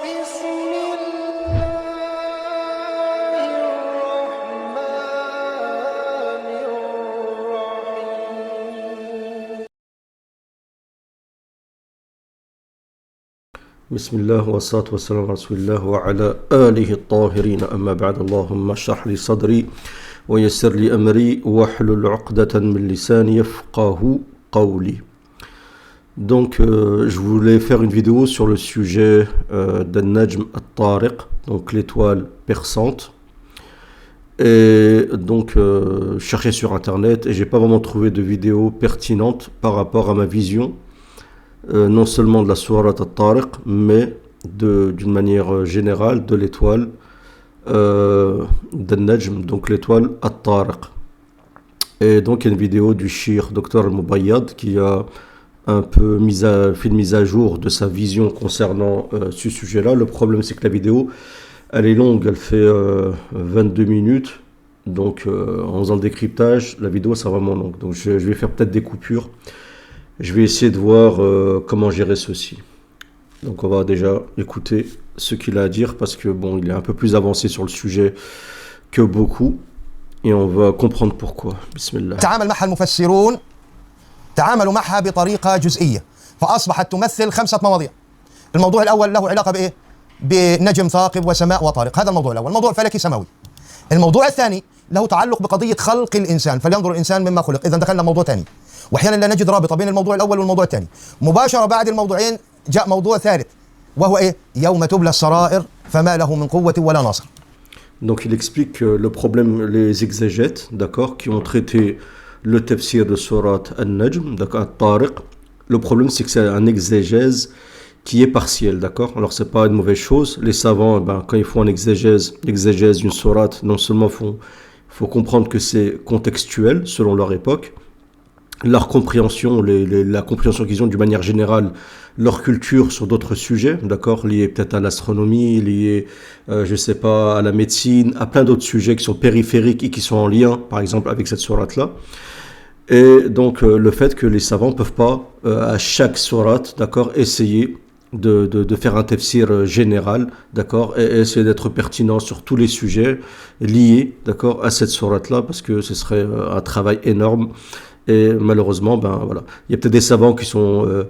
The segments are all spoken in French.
بسم الله الرحمن الرحيم. بسم الله والصلاة والسلام على رسول الله وعلى آله الطاهرين أما بعد اللهم اشرح لي صدري ويسر لي أمري واحلل عقدة من لساني يفقه قولي. Donc je voulais faire une vidéo sur le sujet d'An-Najm At-Tariq, donc l'étoile perçante. Et donc je cherchais sur internet et j'ai pas vraiment trouvé de vidéo pertinente par rapport à ma vision non seulement de la sourate At-Tariq, mais d'une manière générale de l'étoile d'An-Najm, donc l'étoile At-Tariq. Et donc il y a une vidéo du Cheikh Dr Al-Mubayyad qui a un peu fait une mise à jour de sa vision concernant ce sujet-là. Le problème c'est que la vidéo elle est longue, elle fait 22 minutes, donc en faisant le décryptage, la vidéo sera vraiment longue. Donc je vais faire peut-être des coupures. Je vais essayer de voir comment gérer ceci. Donc on va déjà écouter ce qu'il a à dire parce que bon, il est un peu plus avancé sur le sujet que beaucoup et on va comprendre pourquoi. Bismillah. تعامل معها المفسرون تعاملوا معها بطريقة جزئية فأصبحت تمثل 5 مواضيع. الموضوع الأول له علاقة بإيه؟ بنجم ثاقب وسماء وطارق، هذا الموضوع الأول، موضوع فلكي سماوي. الموضوع الثاني له تعلق بقضية خلق الإنسان، فلينظر الإنسان مما خلق، إذا دخلنا موضوع ثاني. واحيانا لا نجد رابطه بين الموضوع الاول والموضوع الثاني. مباشره بعد الموضوعين جاء موضوع ثالث وهو ايه؟ يوم تبلى السرائر فما له من قوه ولا ناصر. Donc il explique le problème, les exégètes, d'accord, qui ont traité le tafsir de sourate An-Najm, d'accord, At-Tariq. Le problème c'est que c'est un exégèse qui est partiel, d'accord. Alors c'est pas une mauvaise chose. Les savants, quand ils font un exégèse d'une sourate, non seulement faut comprendre que c'est contextuel selon leur époque. Leur compréhension, la compréhension qu'ils ont d'une manière générale, leur culture sur d'autres sujets, d'accord, liés peut-être à l'astronomie, liés, je sais pas, à la médecine, à plein d'autres sujets qui sont périphériques et qui sont en lien, par exemple, avec cette sourate-là. Et donc, le fait que les savants peuvent pas, à chaque sourate, d'accord, essayer de faire un tafsir général, d'accord, et essayer d'être pertinent sur tous les sujets liés, d'accord, à cette sourate-là, parce que ce serait un travail énorme. Et malheureusement, voilà, il y a peut-être des savants qui sont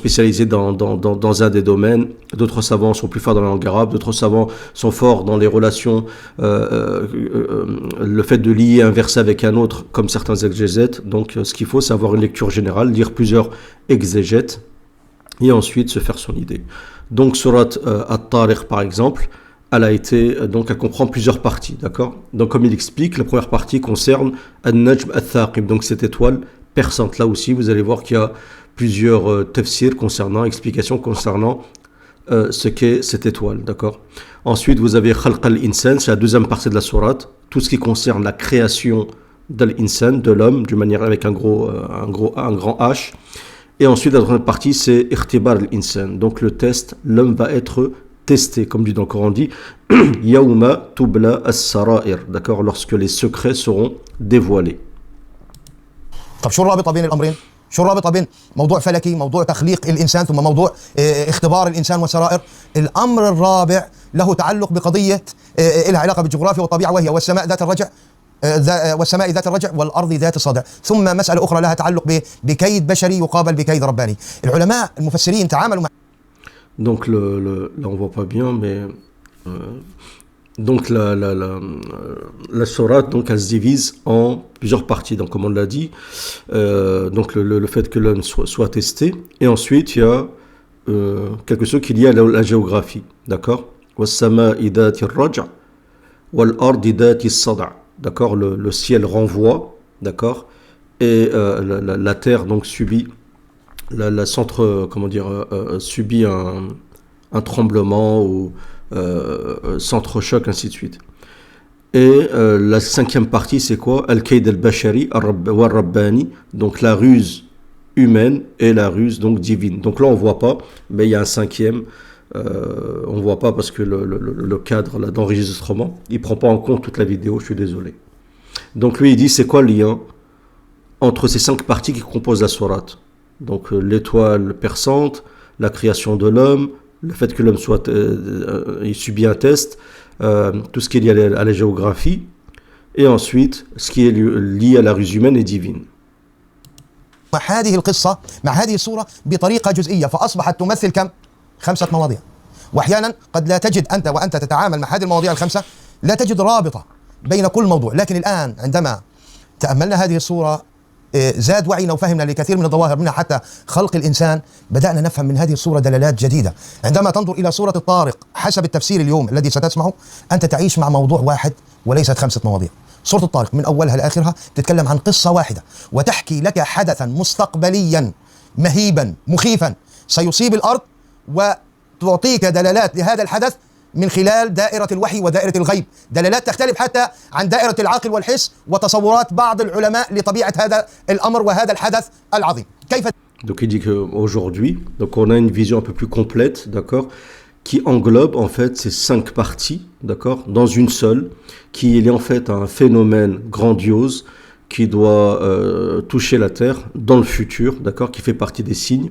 spécialisés dans un des domaines. D'autres savants sont plus forts dans la langue arabe. D'autres savants sont forts dans les relations, le fait de lier un verset avec un autre, comme certains exégètes. Donc, ce qu'il faut, c'est avoir une lecture générale, lire plusieurs exégètes, et ensuite se faire son idée. Donc, sourate At-Tariq, par exemple, elle comprend plusieurs parties, d'accord. Donc comme il explique, la première partie concerne An-Najm Ath-Thaqib, donc cette étoile perçante. Là aussi, vous allez voir qu'il y a plusieurs tafsirs explications concernant ce qu'est cette étoile, d'accord. Ensuite, vous avez Khalq al-Insan, c'est la deuxième partie de la sourate, tout ce qui concerne la création de l'Insan, de l'homme, d'une manière avec un grand H. Et ensuite, la troisième partie, c'est Ikhtibar al-Insan, donc le test, l'homme va être testé, comme dit dans le Coran, dit Yaouma tubla as-sarair, d'accord, lorsque les secrets seront dévoilés. طب شو الرابطه بين الامرين؟ شو الرابطه بين موضوع فلكي، موضوع تخليق الانسان، ثم موضوع اختبار الانسان والسرائر؟ الامر الرابع له تعلق بقضيه لها علاقه بالجغرافيا والطبيعه، وهي والسماء ذات الرجع والسماء ذات الرجع والارض ذات الصدع، ثم مساله اخرى لها تعلق بكيد بشري يقابل بكيد رباني. العلماء المفسرين تعاملوا مع Donc là on voit pas bien, mais donc la sourate, donc elle se divise en plusieurs parties. Donc comme on l'a dit, donc le fait que l'homme soit testé, et ensuite il y a quelque chose qui est lié à la géographie, d'accord. Was-sama'i dhati ar-raj' wal-ardi dhati as-sad', d'accord. Le ciel renvoie, d'accord, et la terre donc subit subit un tremblement ou centre-choc, ainsi de suite. Et la cinquième partie, c'est quoi? Al-Kayd al-Bashari wal-Rabbani, donc la ruse humaine et la ruse donc divine. Donc là, on voit pas, mais il y a un cinquième. On voit pas parce que le cadre là d'enregistrement, il prend pas en compte toute la vidéo, je suis désolé. Donc lui, il dit, c'est quoi le lien entre ces 5 parties qui composent la sourate? Donc l'étoile perçante, la création de l'homme, le fait que l'homme soit, il subit un test, tout ce qui est lié à la géographie, et ensuite ce qui est lié à la ruse humaine et divine. مع هذه القصة مع هذه الصورة بطريقة جزئية فأصبحت تمثل كم؟ 5 مواضيع. وأحيانا قد لا تجد أنت وأنت تتعامل مع هذه المواضيع ال5 لا تجد رابطة بين كل موضوع، لكن الآن عندما تأملنا هذه الصورة زاد وعينا وفهمنا لكثير من الظواهر منها حتى خلق الإنسان، بدأنا نفهم من هذه الصورة دلالات جديدة. عندما تنظر إلى سورة الطارق حسب التفسير اليوم الذي ستسمعه أنت تعيش مع موضوع واحد وليست 5 مواضيع. سورة الطارق من أولها لآخرها تتكلم عن قصة واحدة وتحكي لك حدثا مستقبليا مهيبا مخيفا سيصيب الأرض، وتعطيك دلالات لهذا الحدث من خلال دائرة الوحي ودائرة الغيب، دلالات تختلف حتى عن دائرة العقل والحس وتصورات بعض العلماء لطبيعة هذا الأمر وهذا الحدث العظيم. كيف Donc il dit qu'aujourd'hui, donc on a une vision un peu plus complète, d'accord, qui englobe en fait ces 5 parties, d'accord, dans une seule, qui est en fait un phénomène grandiose qui doit toucher la Terre dans le futur, d'accord, qui fait partie des signes,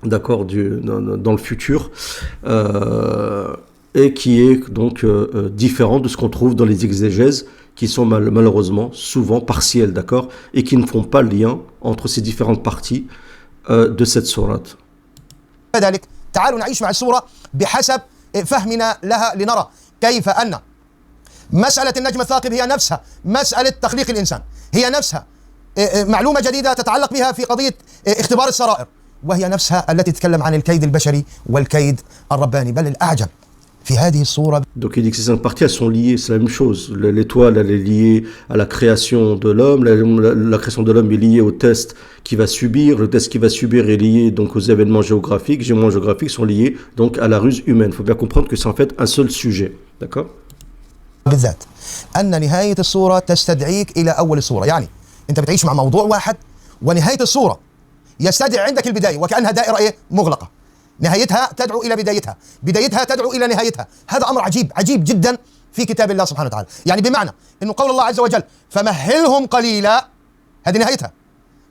d'accord, dans le futur, et qui est donc différent de ce qu'on trouve dans les exégèses qui sont malheureusement souvent partielles, d'accord, et qui ne font pas le lien entre ces différentes parties de cette sourate. ذلك تعالوا نعيش مع السورة بحسب فهمنا لها لنرى كيف أن مسألة النجم الثاقب هي نفسها مسألة تخليق الإنسان، هي نفسها معلومة جديدة تتعلق بها في قضية اختبار السرائر، وهي نفسها التي تتكلم عن الكيد البشري والكيد الرباني. بل الأعجب في هذه الصورة. Donc il dit que ces 5 parties elles sont liées, c'est la même chose. L'étoile elle est liée à la création de l'homme, la création de l'homme est liée au test qu'il va subir, le test qu'il va subir est lié donc aux événements géographiques, les événements géographiques sont liés donc à la ruse humaine. Il faut bien comprendre que c'est en fait un seul sujet, d'accord. بالذات أن نهاية الصورة تستدعيك إلى أول الصورة، يعني أنت بتعيش مع موضوع واحد ونهاية الصورة يستدعي عندك البداية وكأنها دائرة مغلقة، نهايتها تدعو إلى بدايتها، بدايتها تدعو إلى نهايتها. هذا أمر عجيب عجيب جدا في كتاب الله سبحانه وتعالى، يعني بمعنى أنه قول الله عز وجل فمهلهم قليلا هذه نهايتها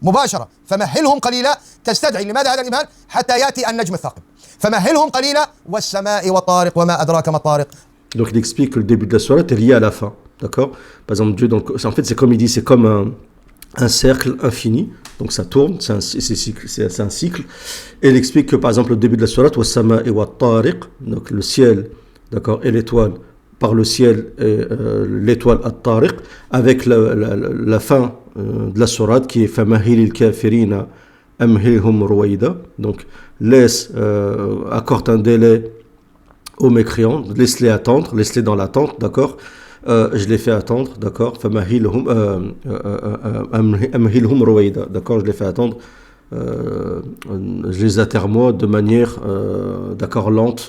مباشرة، فمهلهم قليلا تستدعي لماذا هذا الإمهال؟ حتى يأتي النجم الثاقب، فمهلهم قليلا والسماء والطارق وما أدراك ما الطارق. Donc il explique que le début de la sourate est lié à la fin, d'accord. Par exemple Dieu, donc en fait c'est comme il dit, c'est comme un cercle infini, donc ça tourne, c'est un cycle, et il explique que par exemple le début de la sourate, wasama et wattariq, donc le ciel, d'accord, et l'étoile, par le ciel et l'étoile at-tariq, avec la fin de la sourate qui est famahilil kafirina amhilhum ruwaida, donc laisse, accorde un délai aux mécréants, laisse-les attendre, laisse-les dans l'attente, d'accord. Je les fais attendre, d'accord. Amhilhum ruwaida, d'accord. Je les fais attendre, je les atterre de manière, d'accord, lente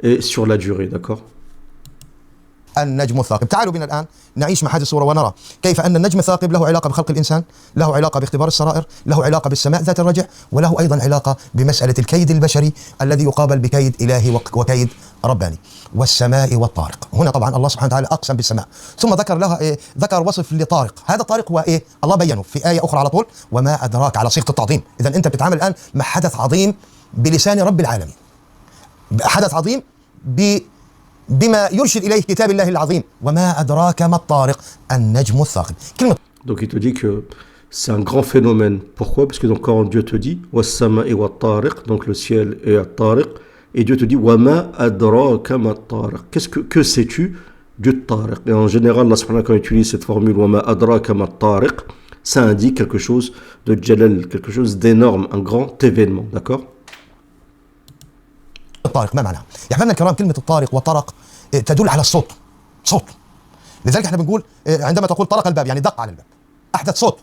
et sur la durée, d'accord. النجم الثاقب. تعالوا بنا الآن نعيش مع هذه الصورة ونرى كيف أن النجم الثاقب له علاقة بخلق الإنسان، له علاقة باختبار السرائر، له علاقة بالسماء ذات الرجع، وله أيضا علاقة بمسألة الكيد البشري الذي يقابل بكيد إلهي وكيد رباني. والسماء والطارق، هنا طبعا الله سبحانه وتعالى أقسم بالسماء، ثم ذكر لها ذكر وصف لطارق. هذا الطارق هو الله بينه في آية أخرى على طول، وما أدراك، على صيغة التعظيم. إذا أنت بتتعامل الآن مع حدث عظيم بلسان رب العالمين، حدث عظيم بما يرشد إليه كتاب الله العظيم. وما أدراك ما الطارق النجم الثاقب. Donc il te dit que c'est un grand phénomène. Pourquoi? Parce que donc quand Dieu te dit wasama et wattariq, donc le ciel et at-tariq, et Dieu te dit wama adraka ma at-tariq. Que sais-tu du tariq? Et en général, Allah subhanahu wa ta'ala, quand il utilise cette formule wama adraka ma at-tariq, ça indique quelque chose de jalal, quelque chose d'énorme, un grand événement, d'accord? الطارق ما معناها؟ يا احبابنا الكرام كلمة الطارق وطرق تدل على الصوت، صوت. لذلك احنا بنقول عندما تقول طرق الباب يعني دق على الباب، احدث صوت.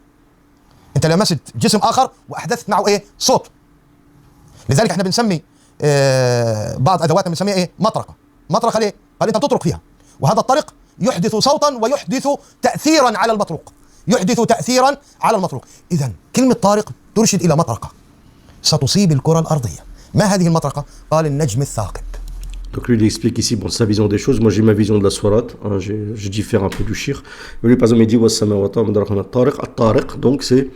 انت لمست جسم اخر واحدثت معه صوت. لذلك احنا بنسمي بعض ادواتنا بنسميها مطرقة. مطرقة ليه؟ قال انت بتطرق فيها، وهذا الطرق يحدث صوتا ويحدث تأثيرا على المطروق، يحدث تأثيرا على المطروق. اذا كلمة طارق ترشد الى مطرقة ستصيب الكرة الأرضية. ما هذه المطرقة؟ قال النجم الثاقب. Donc lui il explique ici bon, sa vision des choses. Moi j'ai ma vision de la sourate, hein, je diffère un peu du shir. Mais lui par exemple il dit wasama wa tariq, donc c'est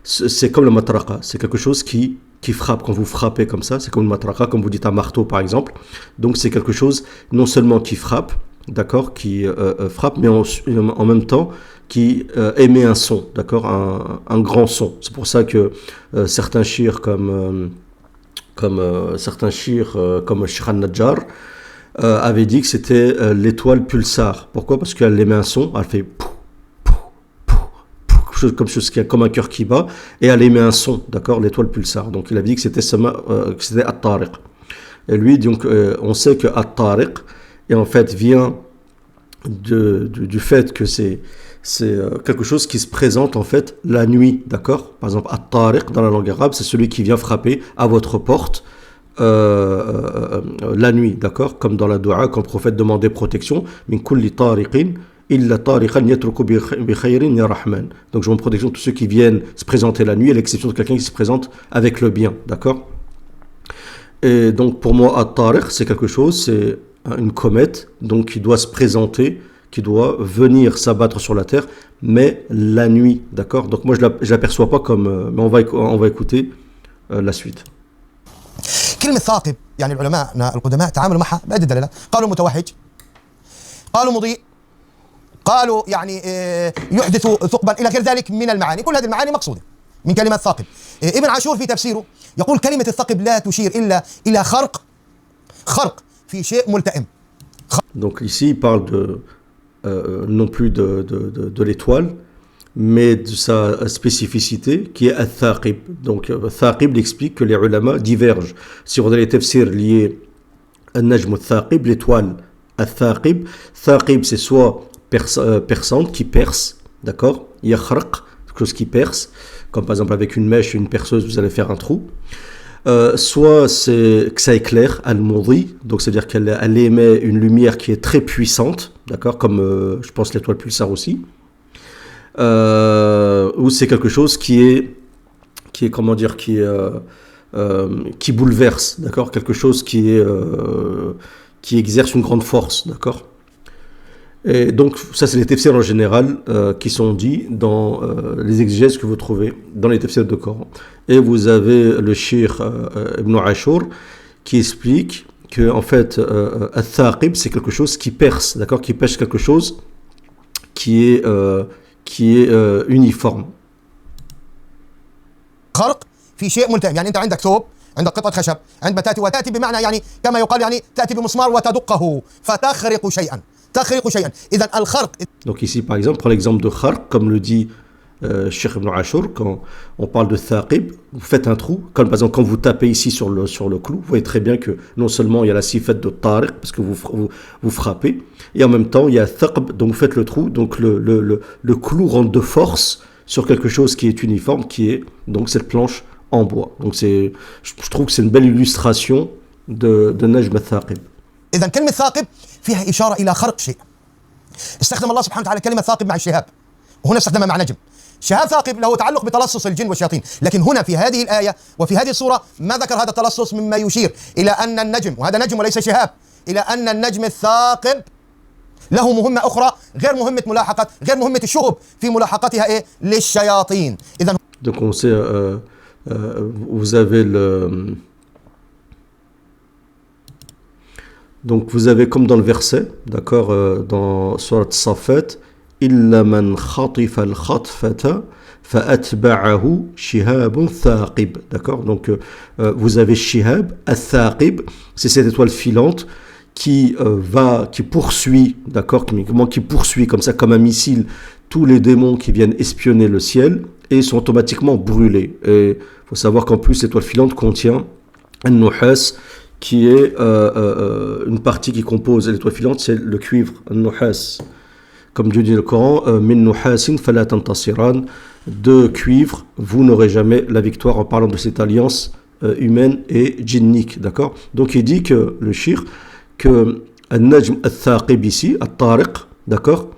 c'est comme le matraqa, c'est quelque chose qui frappe. Quand vous frappez comme ça, c'est comme le matraqa, comme vous dites un marteau par exemple. Donc c'est quelque chose non seulement qui frappe, d'accord, qui frappe, mais en même temps qui émet un son, d'accord, un grand son. C'est pour ça que certains shirs comme Sheikh al-Najjar avait dit que c'était l'étoile pulsar. Pourquoi? Parce qu'elle émet un son, elle fait pou, pou, pou, pou, comme un cœur qui bat, et elle émet un son, d'accord, l'étoile pulsar. Donc il avait dit que c'était At-Tariq. Et lui, donc, on sait que At-Tariq, et en fait, vient du fait que c'est quelque chose qui se présente en fait la nuit, d'accord. Par exemple, At-Tariq dans la langue arabe, c'est celui qui vient frapper à votre porte la nuit, d'accord. Comme dans la dua, quand le prophète demandait protection, min kulli tariqin illa tariqan yatruku bi khayrin ya rahman. Donc je demande protection de tous ceux qui viennent se présenter la nuit, à l'exception de quelqu'un qui se présente avec le bien, d'accord. Et donc pour moi, At-Tariq, c'est quelque chose, c'est une comète, donc qui doit se présenter, qui doit venir s'abattre sur la terre, mais la nuit, d'accord. Donc moi je l'aperçois pas comme, mais on va écouter la suite. كلمة ثاقب يعني العلماء القدماء تعاملوا معها بعدة دلالات، قالوا متوهج، قالوا مضيء، قالوا يعني يحدث ثقبا إلى غير ذلك من المعاني، كل هذه المعاني مقصودة من كلمة ثاقب. ابن عاشور في تفسيره يقول كلمة الثقب لا تشير إلا إلى خرق في شيء ملتئم. Donc ici il parle non plus de l'étoile, mais de sa spécificité qui est al-thaqib. Donc thaqib explique que les ulama divergent. Si on a les tafsirs liés à najm al-thaqib, l'étoile al-thaqib, thaqib c'est soit perçante, qui perce, d'accord, yakhraq, quelque chose qui perce, comme par exemple avec une mèche, une perceuse, vous allez faire un trou. Soit c'est que ça éclaire, al-mudhi, donc c'est-à-dire qu'elle émet une lumière qui est très puissante, d'accord, comme je pense l'étoile pulsar aussi. Ou c'est quelque chose qui est comment dire, qui bouleverse, d'accord, quelque chose qui exerce une grande force, d'accord. Et donc ça c'est les tafsirs en général qui sont dits dans les exégèses que vous trouvez dans les tafsirs de Coran. Et vous avez le Cheikh Ibn Ashur qui explique que en fait al-thaqib c'est quelque chose qui perce, d'accord, qui pêche quelque chose qui est uniforme. خرق في شيء ملتئم، يعني أنت عندك ثوب، عندك قطعة خشب، عندما تأتي بمعنى يعني كما يقال يعني تأتي بمسمار وتدقه فتخرق شيئا. إذا الخرق. Donc ici par exemple, prends l'exemple de kharq, comme le dit Cheikh Ibn Ashur, quand on parle de thaqib, vous faites un trou, comme par exemple quand vous tapez ici sur le clou, vous voyez très bien que non seulement il y a la sifat de tariq, parce que vous frappez, et en même temps il y a thaqb, donc vous faites le trou, donc le clou rentre de force sur quelque chose qui est uniforme, qui est donc cette planche en bois. Donc je trouve que c'est une belle illustration de najm al-thaqib. إذا كلمة ثاقب فيها إشارة إلى خرق شيء. استخدم الله سبحانه وتعالى كلمة ثاقب مع الشهاب، وهنا استخدمها مع نجم. شهاب ثاقب له تعلق بتلصص الجن والشياطين، لكن هنا في هذه الآية وفي هذه الصورة ما ذكر هذا التلصص، مما يشير إلى أن النجم، وهذا نجم وليس شهاب، إلى أن النجم الثاقب له مهمة أخرى غير مهمة الشهب في ملاحقتها للشياطين. إذا donc on sait vous avez donc vous avez comme dans le verset, d'accord, dans Surat Safat, illa man khatifa al-khatfata fa'atba'ahu shihabun thaqib, d'accord. Donc vous avez shihab al-thaqib, c'est cette étoile filante qui poursuit, d'accord, qui poursuit comme ça, comme un missile, tous les démons qui viennent espionner le ciel et sont automatiquement brûlés. Et il faut savoir qu'en plus l'étoile filante contient un nuhas, qui est une partie qui compose l'étoile filante, c'est le cuivre, al-nuhas. Comme Dieu dit dans le Coran, min nuhasin fala tantasiran, de cuivre, vous n'aurez jamais la victoire, en parlant de cette alliance humaine et djinnique, d'accord. Donc il dit que le shir, que al-najm al-thaqib ici, al-tariq, d'accord,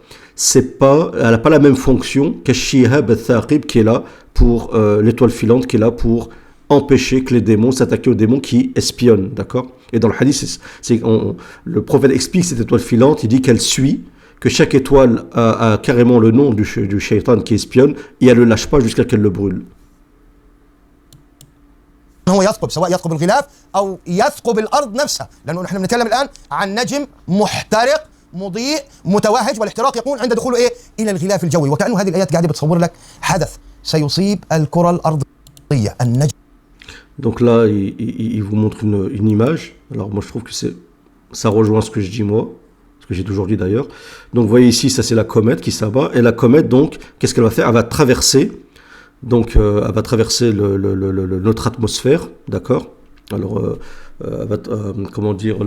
elle n'a pas la même fonction qu'al-shihab al-thaqib qui est là pour l'étoile filante, qui est là pour empêcher que les démons s'attaquent aux démons qui espionnent, d'accord. Et dans le hadith, le prophète explique cette étoile filante, il dit qu'elle suit, que chaque étoile a carrément le nom du shaitan qui espionne, et elle ne le lâche pas jusqu'à qu'elle le brûle. هو يثقب، سواء يثقب الغلاف أو يثقب الأرض نفسها، لأنه نحن بنتكلم الآن عن نجم محترق مضيء متوهج، والاحتراق يكون عند دخوله إيه؟ إلى الغلاف الجوي. وكأنه هذه الآيات قاعدة بتصور لك حدث سيصيب الكرة الأرضية، النجم. Donc là, il vous montre une image. Alors moi, je trouve que ça rejoint ce que je dis moi, ce que j'ai toujours dit d'ailleurs. Donc vous voyez ici, ça c'est la comète qui s'abat. Et la comète, donc, qu'est-ce qu'elle va faire? Elle va traverser, donc, elle va traverser notre atmosphère, d'accord? Alors, elle va, comment dire,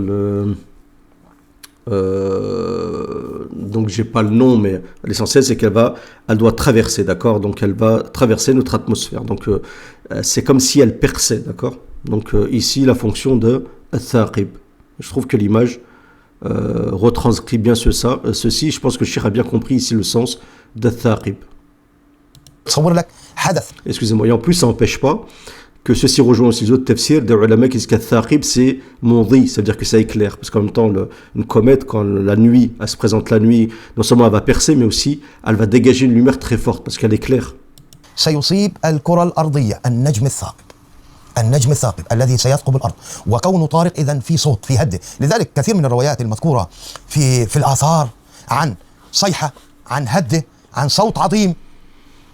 donc j'ai pas le nom, mais l'essentiel c'est elle doit traverser, d'accord? Donc elle va traverser notre atmosphère. Donc c'est comme si elle perçait, d'accord? Donc ici la fonction de Thaqib. Je trouve que l'image retranscrit bien ceci. Je pense que Cheikh a bien compris ici le sens de Thaqib. Excusez-moi, et en plus ça n'empêche pas que ceci rejoint aussi les autres tafsirs des ulama qui disent que Thaqib c'est moudi, c'est-à-dire que ça éclaire, parce qu'en même temps une comète, quand la nuit, elle se présente la nuit, non seulement elle va percer, mais aussi elle va dégager une lumière très forte parce qu'elle éclaire. سيصيب الكرة الأرضية النجم الثاقب، النجم الثاقب الذي سيثقب الأرض. وكون طارق إذن في صوت، في هدة. لذلك كثير من الروايات المذكورة في الآثار عن صيحة، عن هدة، عن صوت عظيم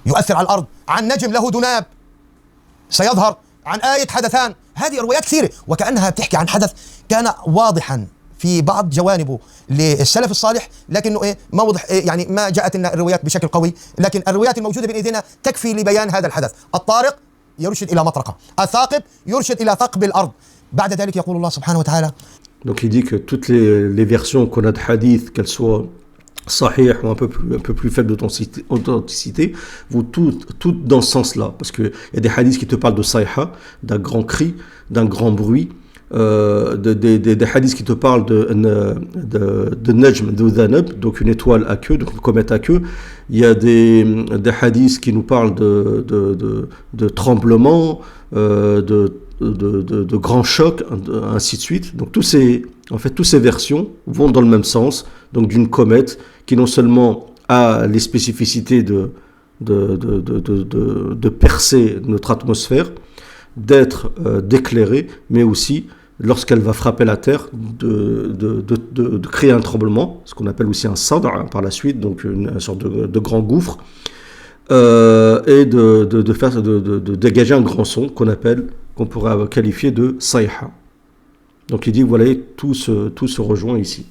يؤثر على الأرض، عن نجم له دناب سيظهر، عن آية حدثان. هذه روايات كثيرة وكأنها بتحكي عن حدث كان واضحا في بعض جوانبه للسلف الصالح، لكنه ما وضح، يعني ما جاءت لنا الروايات بشكل قوي، لكن الروايات الموجودة بين ايدينا تكفي لبيان هذا الحدث. الطارق يرشد إلى مطرقة، الثاقب يرشد إلى ثقب الأرض. بعد ذلك يقول الله سبحانه وتعالى. Donc il dit que toutes les versions qu'on a de hadith, qu'elles soient sahih ou un peu plus faible d'authenticité, vont toutes dans ce sens-là. Parce qu'il y a des hadiths qui te parlent de sayha, d'un grand cri, d'un grand bruit, des hadiths qui te parlent de najm, de dhanab, donc une étoile à queue, donc une comète à queue. Il y a des hadiths qui nous parlent de tremblements, de grands chocs, ainsi de suite. Donc toutes ces versions vont dans le même sens, donc d'une comète qui non seulement a les spécificités de percer notre atmosphère, d'éclairer, mais aussi lorsqu'elle va frapper la terre, de créer un tremblement, ce qu'on appelle aussi un sadr par la suite, donc une sorte de grand gouffre, et de dégager un grand son qu'on pourrait qualifier de sayha. Donc il dit, voilà, tout se rejoint ici.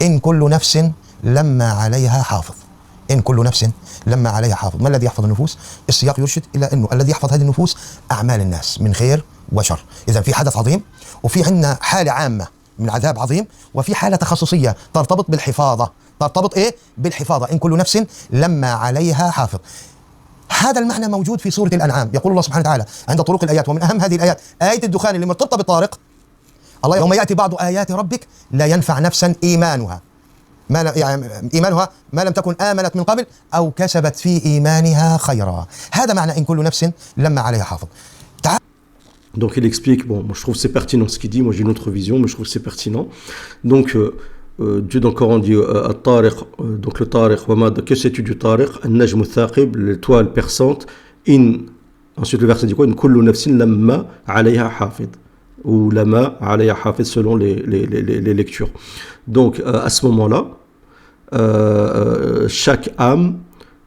إن كل نفس لما عليها حافظ، إن كل نفس لما عليها حافظ. ما الذي يحفظ النفوس؟ السياق يرشد إلى أنه الذي يحفظ هذه النفوس أعمال الناس من خير وشر. إذا في حدث عظيم، وفي عندنا حالة عامة من عذاب عظيم، وفي حالة تخصصية ترتبط بالحفاظة، ترتبط بالحفاظة. إن كل نفس لما عليها حافظ. هذا المعنى موجود في سورة الأنعام. يقول الله سبحانه وتعالى عند طرق الآيات، ومن أهم هذه الآيات آية الدخان اللي مرتبطة بالطارق. الله يوم يأتي بعض آيات ربك لا ينفع نفسا إيمانها ما لم تكن آمنت من قبل أو كسبت في إيمانها خيرا. هذا معنى إن كل نفس لما عليها حافظ. Donc il explique, bon, moi je trouve que c'est pertinent ce qu'il dit, moi j'ai une autre vision, mais je trouve que c'est pertinent. Donc Dieu dans le Coran dit At-Tariq, donc le Tariq, que sais-tu du Tariq? An-Najm Thaqib, l'étoile perçante. Ensuite le verset dit quoi? In kullu nafsin lamma alayha hafid, ou lama alayha hafid selon les lectures. Donc à ce moment-là, chaque âme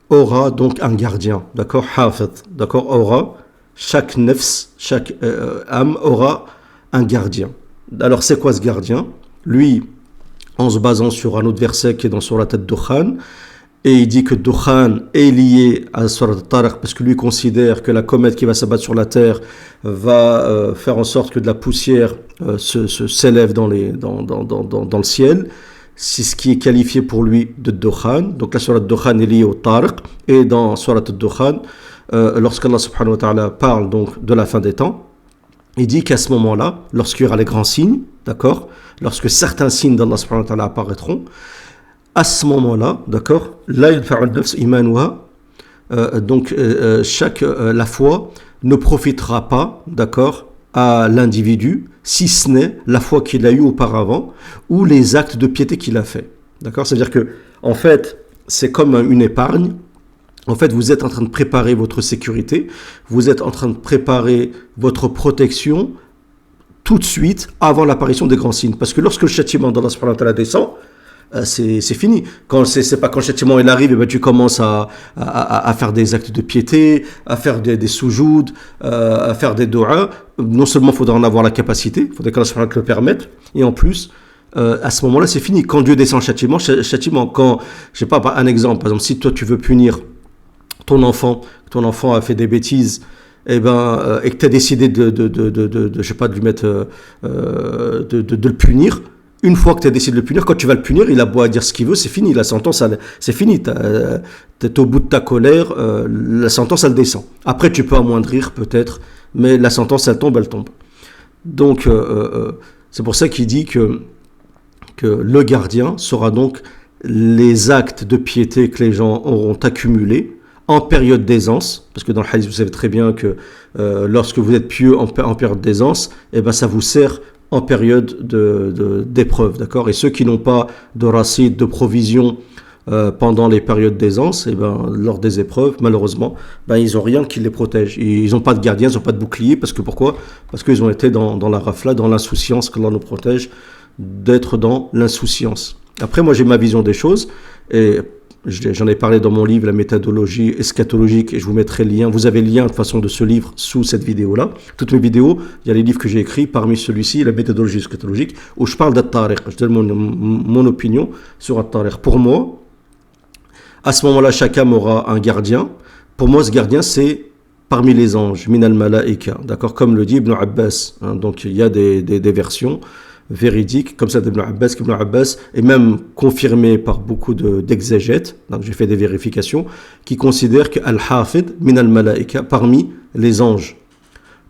aura donc un gardien, d'accord? Hafid, d'accord? Aura, chaque nefs, chaque âme aura un gardien. Alors c'est quoi ce gardien? Lui, en se basant sur un autre verset qui est dans Surat Ad-Dukhan, et il dit que Dukhan est lié à Surat At-Tariq parce que lui considère que la comète qui va s'abattre sur la terre va faire en sorte que de la poussière s'élève dans le ciel. C'est ce qui est qualifié pour lui de Dukhan. Donc la Surat Dukhan est liée au Tariq, et dans Surat Ad-Dukhan, lorsqu'Allah subhanahu wa ta'ala parle donc de la fin des temps, il dit qu'à ce moment-là, lorsqu'il y aura les grands signes, d'accord, lorsque certains signes d'Allah subhanahu wa ta'ala apparaîtront, à ce moment-là, d'accord, la yanfa'u nafs imanuha, donc la foi ne profitera pas, d'accord, à l'individu, si ce n'est la foi qu'il a eue auparavant ou les actes de piété qu'il a fait. D'accord, c'est-à-dire que en fait, c'est comme une épargne. En fait, vous êtes en train de préparer votre sécurité, vous êtes en train de préparer votre protection tout de suite avant l'apparition des grands signes. Parce que lorsque le châtiment d'Allah subhanahu wa ta'ala descend, c'est fini. C'est pas quand le châtiment il arrive, et ben tu commences à faire des actes de piété, à faire des soujouds, à faire des du'as. Non seulement il faudra en avoir la capacité, il faudrait qu'Allah subhanahu wa ta'ala le permette, et en plus, à ce moment-là, c'est fini. Quand Dieu descend le châtiment, quand, je sais pas, un exemple, par exemple, si toi tu veux punir ton enfant a fait des bêtises, et que tu as décidé je sais pas, de lui mettre, de le punir. Une fois que tu as décidé de le punir, quand tu vas le punir, il a beau à dire ce qu'il veut, c'est fini. La sentence, c'est fini. T'es au bout de ta colère, la sentence, elle descend. Après, tu peux amoindrir peut-être, mais la sentence, elle tombe. Donc, c'est pour ça qu'il dit que le gardien sera donc les actes de piété que les gens auront accumulés en période d'aisance, parce que dans le hadith, vous savez très bien que lorsque vous êtes pieux en période d'aisance, ça vous sert en période d'épreuve, d'accord. Et ceux qui n'ont pas de racines, de provisions pendant les périodes d'aisance, lors des épreuves, malheureusement, ils n'ont rien qui les protège. Ils n'ont pas de gardien, ils n'ont pas de bouclier, pourquoi ? Parce qu'ils ont été dans la rafla, dans l'insouciance, qu'Allah nous protège d'être dans l'insouciance. Après, moi, j'ai ma vision des choses, et j'en ai parlé dans mon livre, La méthodologie eschatologique, et je vous mettrai le lien. Vous avez le lien de toute façon de ce livre sous cette vidéo-là. Toutes mes vidéos, il y a les livres que j'ai écrits, parmi celui-ci, La méthodologie eschatologique, où je parle d'At-Tariq. Je donne mon opinion sur At-Tariq. Pour moi, à ce moment-là, chaque âme aura un gardien. Pour moi, ce gardien, c'est parmi les anges, min al-malaika, d'accord, comme le dit Ibn Abbas. Donc, il y a des versions véridique, comme ça d'Ibn Abbas, et même confirmé par beaucoup d'exégètes, donc j'ai fait des vérifications, qui considèrent que Al-Hafid min al-Malaika, parmi les anges.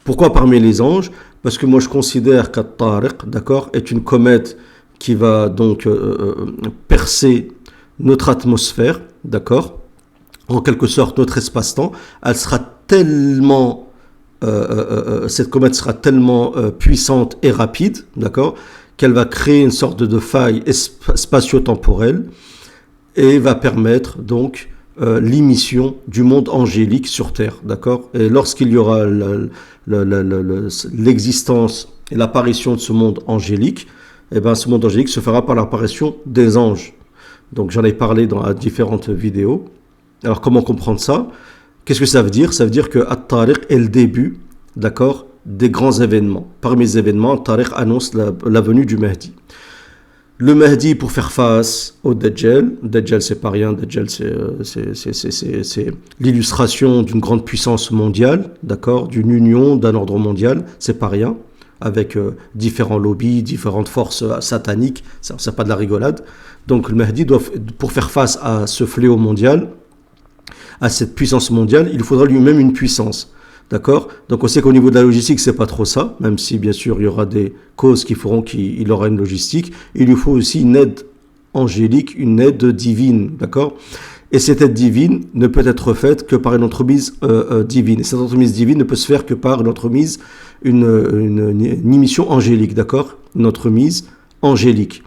Pourquoi parmi les anges ? Parce que moi je considère qu'At-Tariq, d'accord, est une comète qui va donc percer notre atmosphère, d'accord, en quelque sorte notre espace-temps. Elle sera tellement cette comète sera tellement puissante et rapide, d'accord, qu'elle va créer une sorte de faille spatio-temporelle et va permettre donc l'émission du monde angélique sur Terre, d'accord. Et lorsqu'il y aura l'existence et l'apparition de ce monde angélique, ce monde angélique se fera par l'apparition des anges. Donc j'en ai parlé dans différentes vidéos. Alors comment comprendre ça ? Qu'est-ce que ça veut dire ? Ça veut dire que At-Tariq est le début, d'accord, des grands événements. Parmi les événements, At-Tariq annonce la venue du Mahdi. Le Mahdi, pour faire face au Dajjal, c'est pas rien, Dajjal c'est l'illustration d'une grande puissance mondiale, d'accord, d'une union, d'un ordre mondial, c'est pas rien, avec différents lobbies, différentes forces sataniques, c'est pas de la rigolade. Donc le Mahdi doit, pour faire face à ce fléau mondial, à cette puissance mondiale, il faudra lui-même une puissance. D'accord ? Donc on sait qu'au niveau de la logistique, c'est pas trop ça, même si bien sûr il y aura des causes qui feront qu'il aura une logistique. Il lui faut aussi une aide angélique, une aide divine. D'accord ? Et cette aide divine ne peut être faite que par une entremise divine. Et cette entremise divine ne peut se faire que par une entremise, une émission angélique. D'accord ? Une entremise angélique.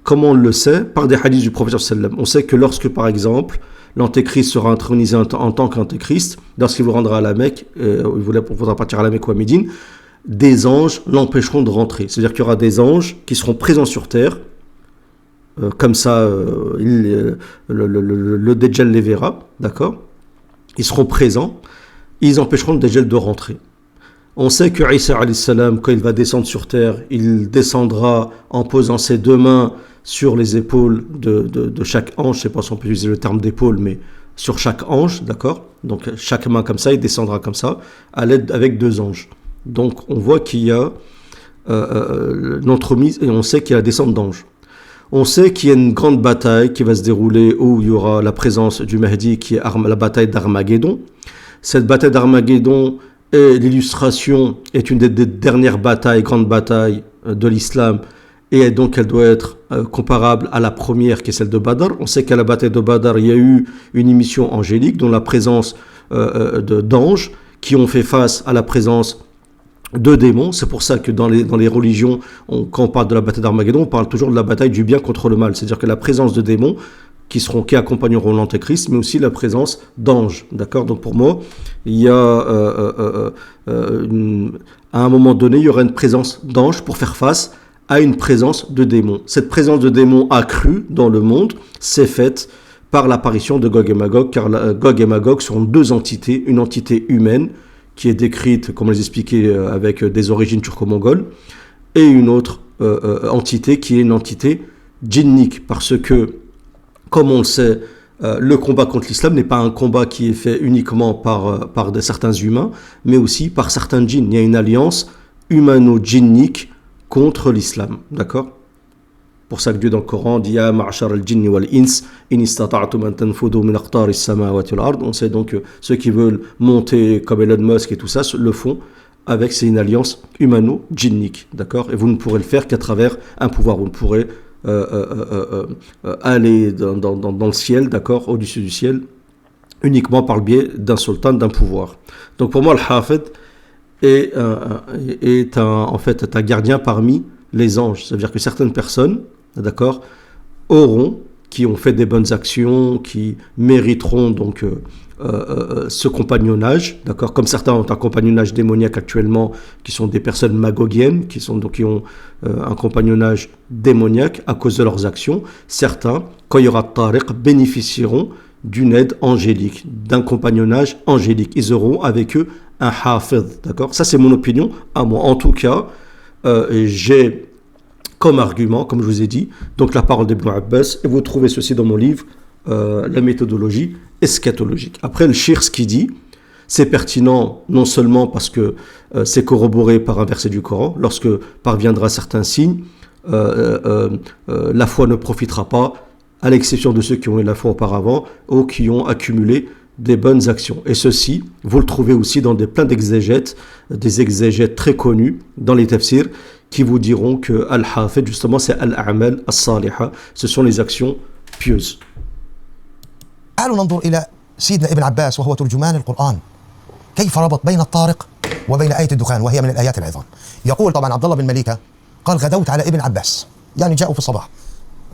Comment on le sait ? Par des hadiths du prophète sallam. On sait que lorsque, par exemple, l'antéchrist sera intronisé en tant qu'antéchrist, lorsqu'il vous rendra à la Mecque, il voudra partir à la Mecque ou à Médine, des anges l'empêcheront de rentrer. C'est-à-dire qu'il y aura des anges qui seront présents sur terre, comme ça, le Dajjal les verra, d'accord ? Ils seront présents, ils empêcheront le Dajjal de rentrer. On sait que Isa alayhi salam, quand il va descendre sur terre, il descendra en posant ses deux mains sur les épaules de chaque ange. Je ne sais pas si on peut utiliser le terme d'épaule, mais sur chaque ange, d'accord ? Donc chaque main comme ça, il descendra comme ça, à l'aide avec deux anges. Donc on voit qu'il y a une entremise et on sait qu'il y a la descente d'anges. On sait qu'il y a une grande bataille qui va se dérouler où il y aura la présence du Mahdi, qui est la bataille d'Armageddon. Cette bataille d'Armageddon et l'illustration est une des dernières batailles, grandes batailles de l'islam, et donc elle doit être comparable à la première qui est celle de Badr. On sait qu'à la bataille de Badr, il y a eu une émission angélique, dont la présence d'anges qui ont fait face à la présence de démons. C'est pour ça que dans les religions, quand on parle de la bataille d'Armageddon, on parle toujours de la bataille du bien contre le mal. C'est-à-dire que la présence de démons qui accompagneront l'antéchrist, mais aussi la présence d'anges. D'accord? Donc pour moi, il y a à un moment donné, il y aura une présence d'anges pour faire face à une présence de démons. Cette présence de démons accrue dans le monde s'est faite par l'apparition de Gog et Magog, car Gog et Magog sont deux entités, une entité humaine qui est décrite, comme on les expliquait, avec des origines turco-mongoles, et une autre entité qui est une entité djinnique, parce que, comme on le sait, le combat contre l'islam n'est pas un combat qui est fait uniquement par certains humains, mais aussi par certains djinns. Il y a une alliance humano-djinnique contre l'islam, d'accord? Pour ça que Dieu dans le Coran dit Ya ma'ashar al-jinni wal-ins in istata'tum an tanfudu min aqtari as-samawati wal-ard. On sait donc que ceux qui veulent monter comme Elon Musk et tout ça le font avec, c'est une alliance humano-djinnique, d'accord? Et vous ne pourrez le faire qu'à travers un pouvoir. Vous ne pourrez aller dans le ciel, d'accord, au-dessus du ciel, uniquement par le biais d'un sultan, d'un pouvoir. Donc pour moi, le Hafid est en fait un gardien parmi les anges. C'est-à-dire que certaines personnes, d'accord, qui ont fait des bonnes actions, qui mériteront donc ce compagnonnage, d'accord, comme certains ont un compagnonnage démoniaque actuellement, qui sont des personnes magogiennes, qui ont un compagnonnage démoniaque à cause de leurs actions. Certains, quand il y aura Tariq, bénéficieront d'une aide angélique, d'un compagnonnage angélique. Ils auront avec eux un hafid, d'accord. Ça c'est mon opinion à moi. En tout cas, j'ai comme argument, comme je vous ai dit, donc la parole d'Ibn Abbas, et vous trouvez ceci dans mon livre, la méthodologie eschatologique. Après, le shir, ce qu'il dit, c'est pertinent non seulement parce que c'est corroboré par un verset du Coran, lorsque parviendra certains signes, la foi ne profitera pas, à l'exception de ceux qui ont eu la foi auparavant ou qui ont accumulé des bonnes actions. Et ceci, vous le trouvez aussi dans plein d'exégètes, des exégètes très connus dans les tafsirs, qui vous diront que Al-Hafid, justement, c'est Al-A'mal As-Saliha, ce sont les actions pieuses. تعالوا ننظر إلى سيدنا ابن عباس وهو ترجمان القرآن كيف ربط بين الطارق وبين آية الدخان وهي من الآيات العظام. يقول طبعا عبد الله بن مليكة قال غدوت على ابن عباس، يعني جاءوا في الصباح،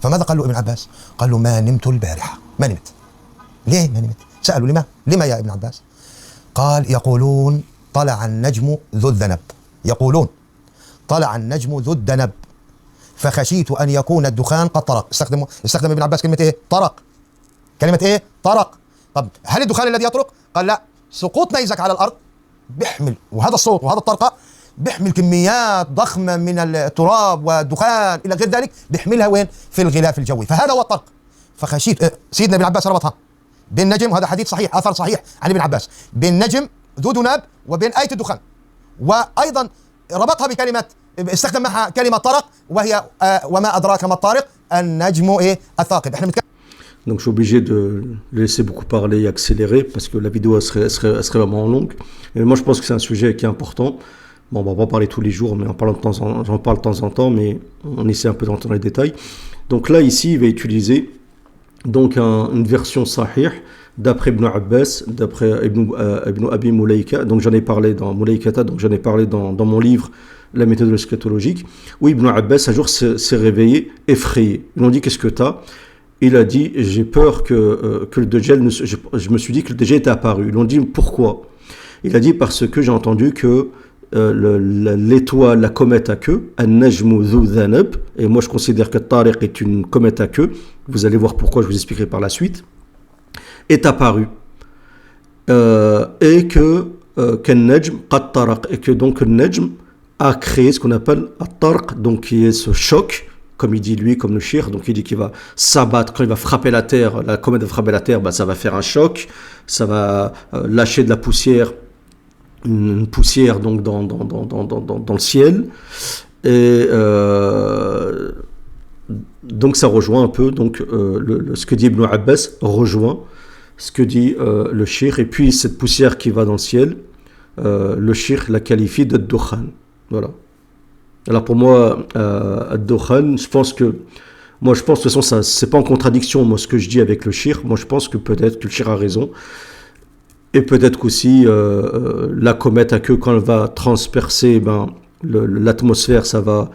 فماذا قال له ابن عباس؟ قال له ما نمت البارحة. ما نمت. ليه ما نمت؟ سألوا لما يا ابن عباس؟ قال يقولون طلع النجم ذو الذنب، يقولون طلع النجم ذو الذنب فخشيت أن يكون الدخان قد طرق. استخدم ابن عباس كلمة إيه؟ طرق. كلمة إيه؟ طرق. طب هل الدخان الذي يطرق؟ قال لا، سقوط نيزك على الأرض بيحمل، وهذا الصوت وهذا الطرقة بيحمل كميات ضخمة من التراب والدخان إلى غير ذلك، بيحملها وين؟ في الغلاف الجوي، فهذا هو الطرق. فخشيت سيدنا ابن عباس ربطها بين نجم، وهذا حديث صحيح، أثر صحيح عن ابن عباس، بين نجم ذو ذناب وبين آية الدخان، وأيضا ربطها بكلمة، استخدم معها كلمة طرق وهي وما أدراك ما الطارق النجم إيه الثاقب. احنا Donc je suis obligé de laisser beaucoup parler et accélérer parce que la vidéo elle serait vraiment longue. Et moi je pense que c'est un sujet qui est important. Bon, on va pas parler tous les jours, mais j'en parle de temps en temps, mais on essaie un peu d'entrer dans les détails. Donc là ici il va utiliser donc une version sahih d'après Ibn Abbas, d'après Ibn Abi Mulaika. Donc j'en ai parlé dans Mulaikata, donc j'en ai parlé dans mon livre La méthode eschatologique, où Ibn Abbas un jour s'est réveillé effrayé. Ils lui ont dit qu'est-ce que t'as? Il a dit j'ai peur que le Dajjal, je me suis dit que le Dajjal était apparu. Ils lui ont dit pourquoi? Il a dit parce que j'ai entendu que l'étoile, la comète à queue, An-Najmu Dhu Dhanab, et moi je considère que Tariq est une comète à queue, vous allez voir pourquoi, je vous expliquerai par la suite, est apparu. Et que Kan-Najm Qad Taraq, et que donc le Najm a créé ce qu'on appelle At-Tarq, donc qui est ce choc, comme il dit lui, comme le shir, donc il dit qu'il va s'abattre, quand il va frapper la terre, la comète va frapper la terre, bah, ça va faire un choc, ça va lâcher de la poussière, une poussière donc dans le ciel, et donc ça rejoint un peu donc ce que dit Ibn Abbas rejoint ce que dit le shir, et puis cette poussière qui va dans le ciel, le shir la qualifie de Dukhan. Voilà. Alors pour moi, Ad-Dukhan, je pense que de toute façon, ça, c'est pas en contradiction, moi, ce que je dis avec le shir. Moi, je pense que peut-être que le shir a raison. Et peut-être qu'aussi, la comète à queue, quand elle va transpercer l'atmosphère, ça va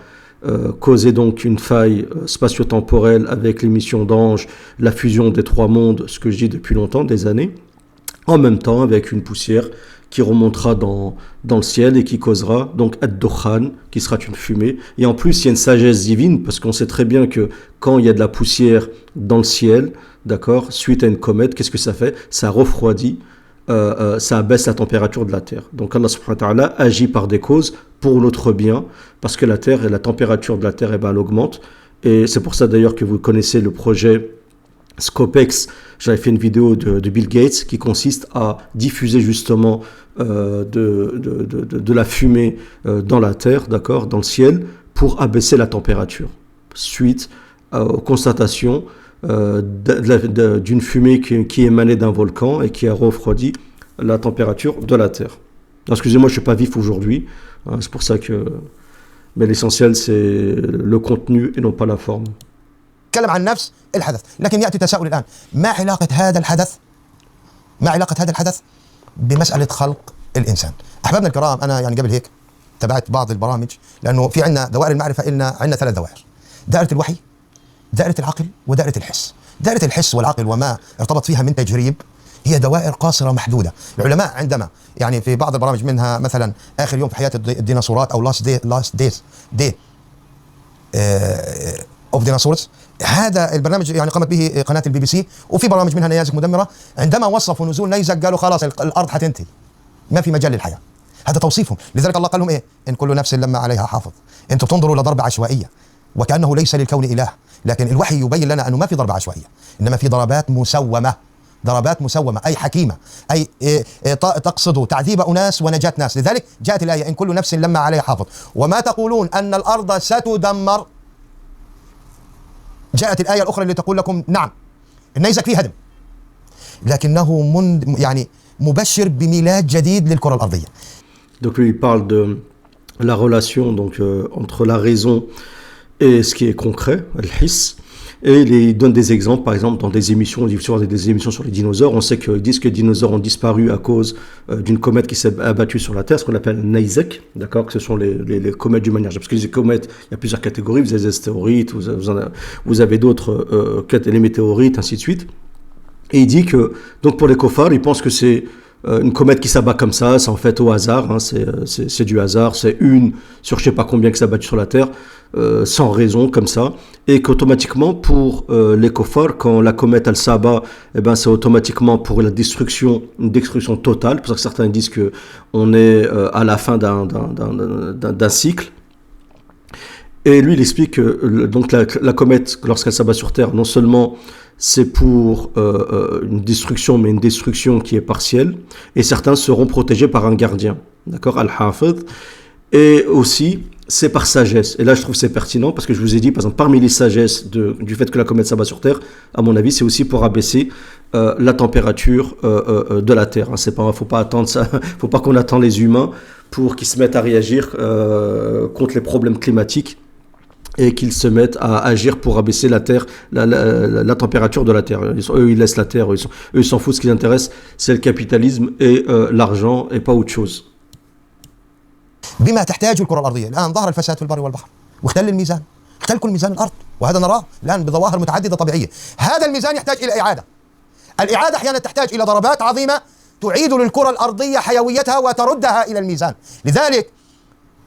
causé donc une faille spatio-temporelle avec l'émission d'Ange, la fusion des trois mondes, ce que je dis depuis longtemps, des années, en même temps avec une poussière qui remontera dans le ciel et qui causera donc ad-dukhan, qui sera une fumée. Et en plus, il y a une sagesse divine, parce qu'on sait très bien que quand il y a de la poussière dans le ciel, d'accord, suite à une comète, qu'est-ce que ça fait? Ça refroidit, ça abaisse la température de la Terre. Donc Allah subhanahu wa ta'ala agit par des causes pour notre bien, parce que la Terre et la température de la Terre, eh ben, elle augmente. Et c'est pour ça d'ailleurs que vous connaissez le projet Scopex. J'avais fait une vidéo de Bill Gates qui consiste à diffuser justement de la fumée dans la terre, d'accord, dans le ciel, pour abaisser la température, suite aux constatations d'une fumée qui émanait d'un volcan et qui a refroidi la température de la terre. Excusez-moi, je ne suis pas vif aujourd'hui, hein, c'est pour ça que... Mais l'essentiel, c'est le contenu et non pas la forme. نتكلم عن نفس الحدث، لكن يأتي تساؤل الآن، ما علاقة هذا الحدث بمسألة خلق الإنسان؟ أحبابنا الكرام، أنا يعني قبل هيك تابعت بعض البرامج، لأنه في عندنا دوائر المعرفة، عندنا 3 دوائر: دائرة الوحي، دائرة العقل، ودائرة الحس. دائرة الحس والعقل وما ارتبط فيها من تجريب هي دوائر قاصرة محدودة. العلماء عندما يعني في بعض البرامج، منها مثلا آخر يوم في حياة الديناصورات أو last day of dinosaurs، هذا البرنامج يعني قامت به قناة البي بي سي، وفي برامج منها نيازك مدمرة، عندما وصفوا نزول نيزك قالوا خلاص الأرض حتنتهي، ما في مجال للحياة. هذا توصيفهم، لذلك الله قال لهم إيه؟ إن كل نفس لما عليها حافظ. أنتم تنظروا لضربة عشوائية وكأنه ليس للكون إله، لكن الوحي يبين لنا أنه ما في ضربة عشوائية، إنما في ضربات مسومة، أي حكيمة، أي تقصد تعذيب أناس ونجاة ناس. لذلك جاءت الآية إن كل نفس لما عليها حافظ. وما تقولون أن الأرض ستدمر، جاءت الآية الأخرى اللي تقول لكم نعم النيزك فيه هدم، لكنه يعني مبشر بميلاد جديد للكرة الأرضية. Donc lui, il parle de la relation donc, entre la raison et ce qui est concret, al-hiss. Et il donne des exemples, par exemple, dans des émissions sur les dinosaures. On sait qu'ils disent que les dinosaures ont disparu à cause d'une comète qui s'est abattue sur la Terre, ce qu'on appelle Neisek, d'accord, que ce sont les comètes d'une manière. Parce que les comètes, il y a plusieurs catégories. Vous avez les astéroïdes, vous avez d'autres, les météorites, ainsi de suite. Et il dit que, donc pour les kofars, ils pensent que c'est une comète qui s'abat comme ça, c'est en fait au hasard, hein, c'est du hasard, c'est une sur je sais pas combien qui s'est abattue sur la Terre, sans raison, comme ça, et qu'automatiquement pour les kofars, quand la comète elle s'abat, eh ben, c'est automatiquement pour la destruction, une destruction totale. C'est pour ça que certains disent qu'on est à la fin d'un cycle. Et lui, il explique que donc la comète, lorsqu'elle s'abat sur Terre, non seulement c'est pour une destruction, mais une destruction qui est partielle, et certains seront protégés par un gardien, d'accord, Al-Hafid, et aussi c'est par sagesse. Et là, je trouve que c'est pertinent, parce que je vous ai dit, par exemple, parmi les sagesses du fait que la comète s'abat sur Terre, à mon avis, c'est aussi pour abaisser la température de la Terre. Hein. C'est pas, faut pas attendre ça, faut pas qu'on attende les humains pour qu'ils se mettent à réagir contre les problèmes climatiques, et qu'ils se mettent à agir pour abaisser la Terre, la température de la Terre. Eux, ils laissent la Terre, eux, ils s'en foutent. Ce qui les intéresse, c'est le capitalisme et l'argent, et pas autre chose. بما تحتاج الكرة الأرضية. الآن ظهر الفساد في البر والبحر، واختل الميزان، اختل كل ميزان الأرض، وهذا نراه الآن بظواهر متعددة طبيعية. هذا الميزان يحتاج إلى إعادة. الإعادة أحيانا تحتاج إلى ضربات عظيمة تعيد للكرة الأرضية حيويتها وتردها إلى الميزان. لذلك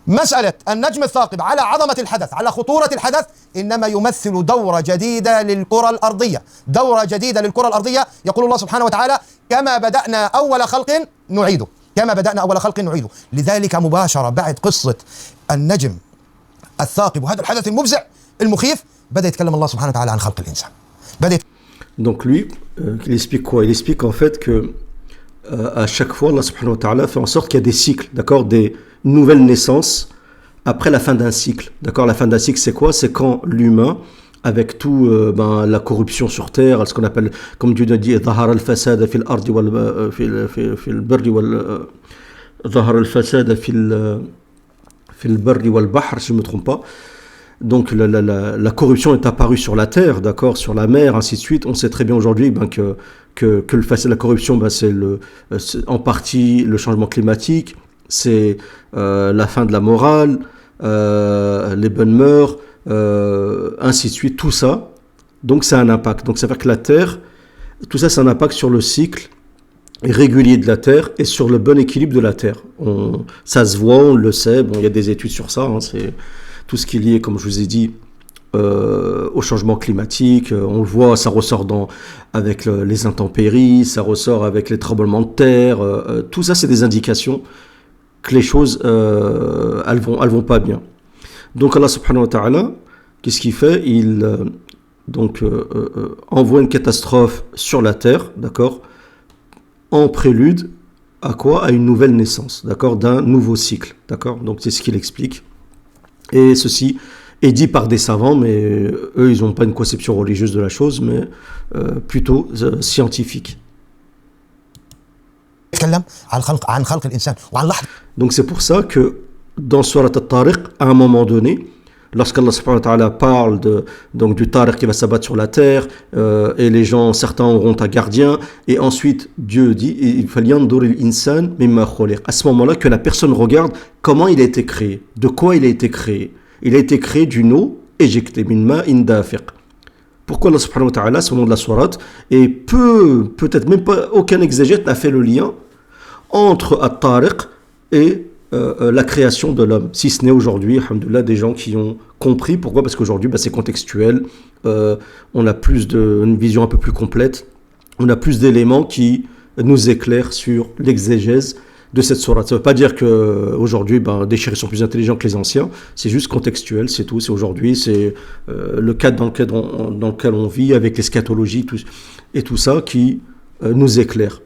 مسألة النجم الثاقب على عظمة الحدث، على خطورة الحدث، إنما يمثل دورة جديدة للكرة الأرضية، دورة جديدة للكرة الأرضية. يقول الله سبحانه وتعالى كما بدأنا أول خلق نعيده، كما بدأنا أول خلق نعيده. لذلك مباشرة بعد قصة النجم الثاقب وهذا الحدث المفزع المخيف، بدأ يتكلم الله سبحانه وتعالى عن خلق الإنسان. Donc lui, il explique quoi? Il explique en fait que à chaque fois, Allah subhanahu wa ta'ala fait en sorte qu'il y a des cycles, d'accord, des nouvelles naissances après la fin d'un cycle, d'accord. La fin d'un cycle, c'est quoi? C'est quand l'humain, avec tout la corruption sur terre, ce qu'on appelle, comme Dieu dit, ظهر الفساد في الأرض في البر ظهر الفساد في البر والبحر, si je ne me trompe pas. Donc la corruption est apparue sur la terre, d'accord, sur la mer, ainsi de suite. On sait très bien aujourd'hui que le facet de la corruption, c'est en partie le changement climatique, c'est la fin de la morale, les bonnes mœurs, ainsi de suite, tout ça. Donc ça a un impact. Donc ça veut dire que la Terre, tout ça, c'est un impact sur le cycle régulier de la Terre et sur le bon équilibre de la Terre. Ça se voit, on le sait, bon, il y a des études sur ça, hein, c'est tout ce qui est lié, comme je vous ai dit, au changement climatique, on le voit, ça ressort avec les intempéries, ça ressort avec les tremblements de terre, tout ça c'est des indications que les choses, elles vont pas bien. Donc Allah subhanahu wa ta'ala, qu'est-ce qu'il fait? Il envoie une catastrophe sur la terre, d'accord, en prélude à quoi? À une nouvelle naissance, d'accord, d'un nouveau cycle, d'accord. Donc c'est ce qu'il explique. Et ceci est dit par des savants, mais eux, ils n'ont pas une conception religieuse de la chose, mais plutôt scientifique. Donc c'est pour ça que dans Surat At-Tariq, à un moment donné, lorsqu'Allah subhanahu wa ta'ala parle du Tariq qui va s'abattre sur la terre, et les gens, certains auront un gardien, et ensuite Dieu dit, il falyandur al-insan mimma khuliq. À ce moment-là, que la personne regarde comment il a été créé, de quoi il a été créé. Il a été créé d'une eau éjectée, min ma'in dafiq. Pourquoi Allah subhanahu wa ta'ala, c'est au nom de la sourate, et peut-être même pas, aucun exégète n'a fait le lien entre At-Tariq et la création de l'homme, si ce n'est aujourd'hui, alhamdoulilah, des gens qui ont compris. Pourquoi? Parce qu'aujourd'hui, c'est contextuel, on a une vision un peu plus complète, on a plus d'éléments qui nous éclairent sur l'exégèse de cette sourate. Ça ne veut pas dire qu'aujourd'hui, des chéris sont plus intelligents que les anciens, c'est juste contextuel, c'est tout. C'est aujourd'hui, c'est le cadre dans lequel on vit, avec l'eschatologie et tout ça qui nous éclaire.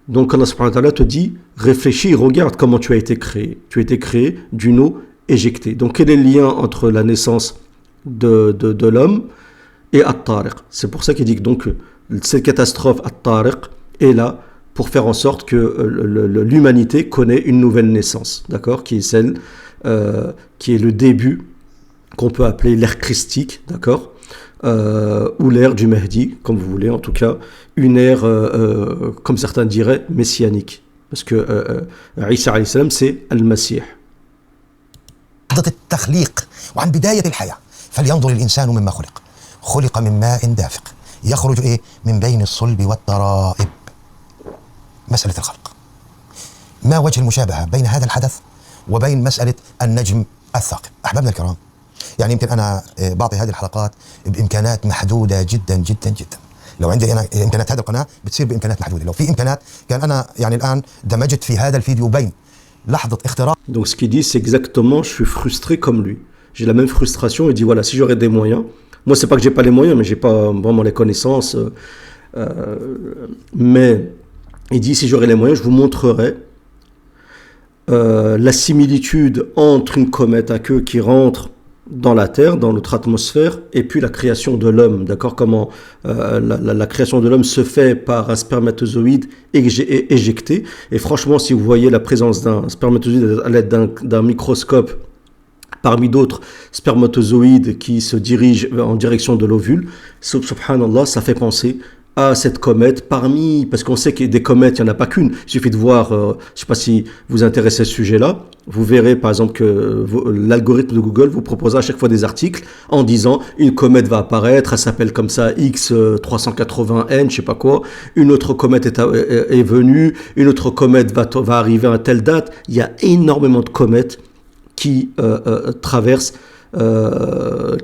Donc Allah subhanahu wa ta'ala te dit, réfléchis, regarde comment tu as été créé. Tu as été créé d'une eau éjectée. Donc quel est le lien entre la naissance de l'homme et At-Tariq? C'est pour ça qu'il dit que donc, cette catastrophe At-Tariq est là pour faire en sorte que l'humanité connaît une nouvelle naissance, d'accord, qui est celle qui est le début qu'on peut appeler l'ère christique, d'accord, ou l'ère du Mahdi, comme vous voulez, en tout cas, une ère, comme certains diraient, messianique. Parce que Isa alayhi salam, c'est Al-Masih. التخليق وعن بداية الحياة فلينظر الإنسان مما خلق من ماء دافق يخرج من بين الصلب والترائب. مسألة الخلق، ما وجه المشابهة بين هذا الحدث وبين مسألة النجم الثاقب؟ أحبابنا الكرام، يعني يمكن أنا بعطي هذه الحلقات بإمكانات محدودة جدا جدا جدا. لو عندي أنا إمكانات هذه القناة بتصير بإمكانات محدودة. لو في إمكانات كان أنا يعني الآن دمجت في هذا الفيديو بين لحظة اختراق. Donc ce qu'il dit, c'est exactement, je suis frustré comme lui. J'ai la même frustration. Il dit voilà, si j'aurais des moyens, moi c'est pas que j'ai pas les moyens, mais j'ai pas vraiment les connaissances. Mais il dit si j'aurais les moyens, je vous montrerai la similitude entre une comète à queue qui rentre dans la Terre, dans notre atmosphère, et puis la création de l'homme, d'accord, comment la création de l'homme se fait par un spermatozoïde éjecté. Et franchement, si vous voyez la présence d'un spermatozoïde à l'aide d'un microscope parmi d'autres spermatozoïdes qui se dirigent en direction de l'ovule, subhanallah, ça fait penser à cette comète parce qu'on sait que des comètes, il n'y en a pas qu'une. Il suffit de voir, je ne sais pas si vous intéressez à ce sujet-là, vous verrez par exemple que l'algorithme de Google vous proposera à chaque fois des articles en disant une comète va apparaître, elle s'appelle comme ça X380N, je ne sais pas quoi, une autre comète est venue, une autre comète va arriver à telle date. Il y a énormément de comètes qui traversent,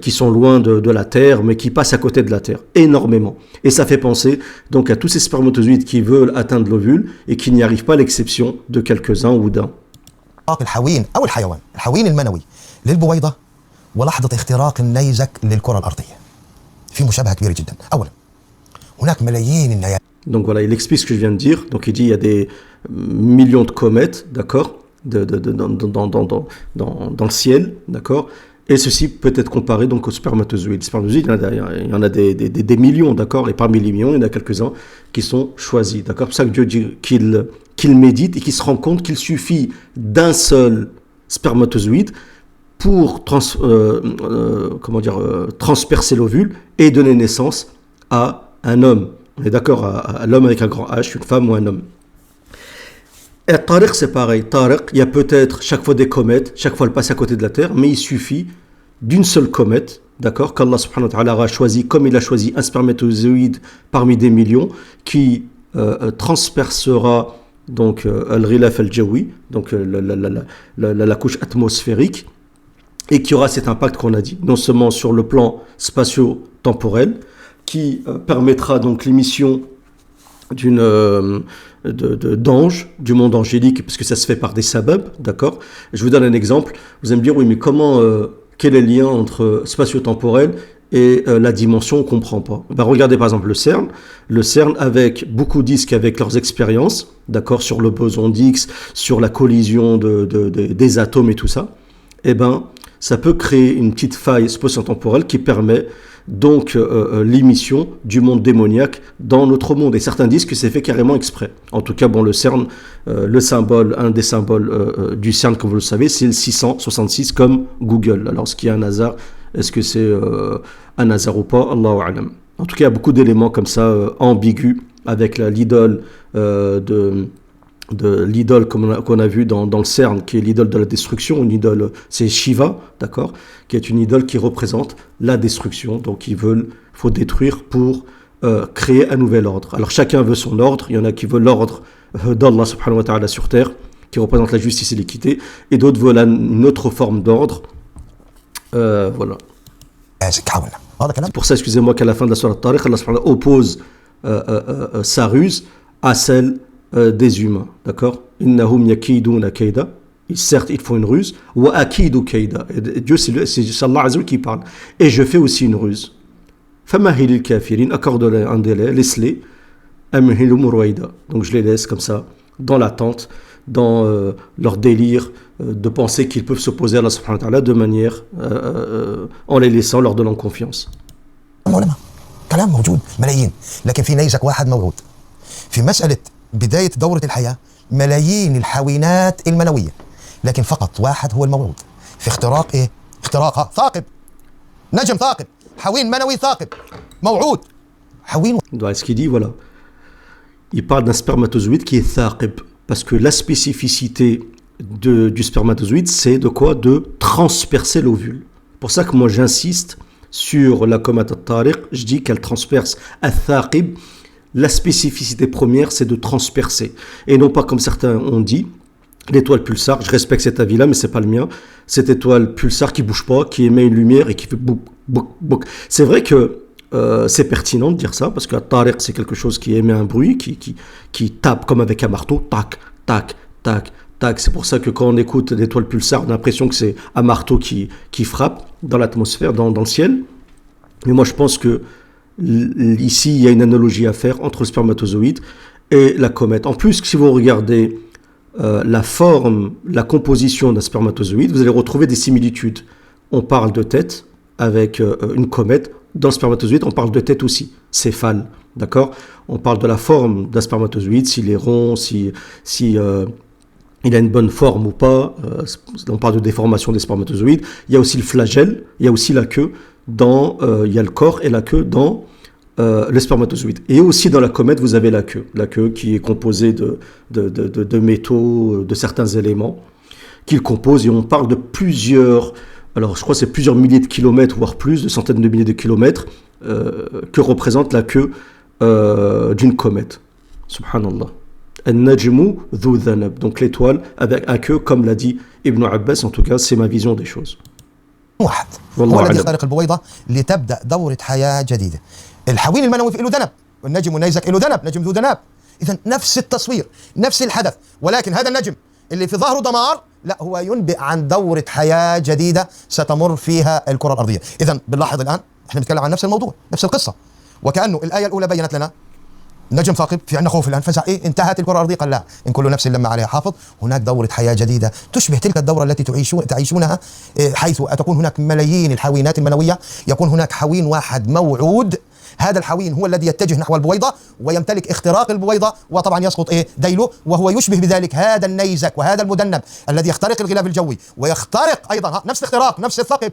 qui sont loin de la Terre, mais qui passent à côté de la Terre, énormément. Et ça fait penser donc à tous ces spermatozoïdes qui veulent atteindre l'ovule et qui n'y arrivent pas, à l'exception de quelques-uns ou d'un. الحوين أو الحيوان، الحوين المنوي للبويضة ولحظة اختراق النيزك للكرة الأرضية. في مشابهة كبيرة جدا. أولا هناك ملايين النيازك. Donc voilà, il explique ce que je viens de dire. Donc il dit il y a des millions de comètes, d'accord, dans le ciel, d'accord. Et ceci peut être comparé donc aux spermatozoïdes. Les spermatozoïdes, il y en a des millions, d'accord. Et parmi les millions, il y en a quelques-uns qui sont choisis, d'accord. C'est pour ça que Dieu dit qu'il médite et qu'il se rend compte qu'il suffit d'un seul spermatozoïde pour transpercer l'ovule et donner naissance à un homme. On est d'accord, à l'homme avec un grand H, une femme ou un homme. Et Tariq, c'est pareil. Tariq, il y a peut-être chaque fois des comètes, chaque fois elle passe à côté de la Terre, mais il suffit d'une seule comète, d'accord, qu'Allah subhanahu wa ta'ala a choisi, comme il a choisi un spermatozoïde parmi des millions, qui transpercera donc al-ghilaf al-jawi, donc la couche atmosphérique, et qui aura cet impact qu'on a dit, non seulement sur le plan spatio-temporel, qui permettra donc l'émission d'anges du monde angélique, parce que ça se fait par des sabab, d'accord. Je vous donne un exemple. Vous allez me dire, oui, mais comment, quel est le lien entre spatio-temporel et la dimension, on ne comprend pas. Ben, regardez par exemple le CERN avec beaucoup d'isques, avec leurs expériences, d'accord, sur le boson d'Higgs, sur la collision des atomes et tout ça, eh ben, ça peut créer une petite faille spatio-temporelle qui permet donc l'émission du monde démoniaque dans notre monde. Et certains disent que c'est fait carrément exprès. En tout cas, bon, le CERN, le symbole, un des symboles du CERN, comme vous le savez, c'est le 666 comme Google. Alors, est-ce qu'il y a un hasard? Est-ce que c'est un hasard ou pas? Allahu a'lam. En tout cas, il y a beaucoup d'éléments comme ça ambigus avec l'idole de l'idole qu'on a vu dans le CERN, qui est l'idole de la destruction, une idole, c'est Shiva, d'accord, qui est une idole qui représente la destruction. Donc faut détruire pour créer un nouvel ordre. Alors chacun veut son ordre. Il y en a qui veulent l'ordre d'Allah subhanahu wa ta'ala sur terre, qui représente la justice et l'équité, et d'autres veulent une autre forme d'ordre. Voilà. C'est pour ça, excusez-moi, qu'à la fin de la sourate Tariq, Allah subhanahu wa ta'ala oppose sa ruse à celle des humains, d'accord. Innahum yakiduna kaida. Certes, ils font une ruse. Wa akidu kaida. Dieu, c'est Allah Azza qui parle. Et je fais aussi une ruse. Famahilil kafirin. Accorde-les un délai, laisse-les. Amhilum ruwaida. Donc je les laisse comme ça, dans l'attente, dans leur délire de penser qu'ils peuvent s'opposer à Allah subhanahu wa ta'ala de manière en les laissant, leur donnant confiance. كلام موجود ملايين، لكن في نيزك واحد موجود في مسألة بداية دورة الحياة. ملايين الحوينات المنوية، لكن فقط واحد هو الموعود في اختراق ايه؟ اختراقها ثاقب، نجم ثاقب، حوين منوي ثاقب، موعود حوين. Ce qu'il dit, voilà, il parle d'un spermatozoïde qui est thaqib, parce que la spécificité du spermatozoïde, c'est de quoi? De transpercer l'ovule. Pour ça que moi j'insiste sur la comète al-Tariq, je dis qu'elle transperce al-thaqib. La spécificité première, c'est de transpercer. Et non pas comme certains ont dit, l'étoile pulsar, je respecte cet avis-là, mais c'est pas le mien, cette étoile pulsar qui bouge pas, qui émet une lumière et qui fait bouk, bouk, bouk. C'est vrai que c'est pertinent de dire ça, parce que Tariq, c'est quelque chose qui émet un bruit, qui tape comme avec un marteau, tac, tac, tac, tac. C'est pour ça que quand on écoute l'étoile pulsar, on a l'impression que c'est un marteau qui frappe dans l'atmosphère, dans le ciel. Mais moi, je pense que ici, il y a une analogie à faire entre le spermatozoïde et la comète. En plus, si vous regardez la forme, la composition d'un spermatozoïde, vous allez retrouver des similitudes. On parle de tête avec une comète. Dans le spermatozoïde, on parle de tête aussi, céphale, d'accord? On parle de la forme d'un spermatozoïde, s'il est rond, si il a une bonne forme ou pas. On parle de déformation des spermatozoïdes. Il y a aussi le flagelle, il y a aussi la queue. Il y a le corps et la queue dans le spermatozoïde. Et aussi dans la comète, vous avez la queue qui est composée de métaux, de certains éléments qu'il compose. Et on parle de plusieurs, alors je crois que c'est plusieurs milliers de kilomètres, voire plus, de centaines de milliers de kilomètres que représente la queue d'une comète. Subhanallah. An-najmu dhu dhanab. Donc l'étoile avec un queue, comme l'a dit Ibn Abbas, en tout cas, c'est ma vision des choses. واحد هو الذي يخترق البويضة لتبدأ دورة حياة جديدة. الحوين المنوي له ذنب، والنجم والنيزك له ذنب، نجم ذو ذنب. إذا نفس التصوير، نفس الحدث، ولكن هذا النجم اللي في ظهره دمار، لا هو ينبئ عن دورة حياة جديدة ستمر فيها الكرة الأرضية. إذا بنلاحظ الآن احنا بنتكلم عن نفس الموضوع، نفس القصة. وكأنه الآية الأولى بينت لنا نجم ثاقب، في عندنا خوف الآن، فجأة انتهت الكرة الأرضية، قال لا، إن كل نفس لما عليها حافظ. هناك دورة حياة جديدة تشبه تلك الدورة التي تعيشونها، حيث تكون هناك ملايين الحوينات المنوية، يكون هناك حوين واحد موعود. هذا الحوين هو الذي يتجه نحو البويضة ويمتلك اختراق البويضة، وطبعا يسقط ديله، وهو يشبه بذلك هذا النيزك وهذا المدنب الذي يخترق الغلاف الجوي ويخترق أيضا نفس الاختراق، نفس الثقب،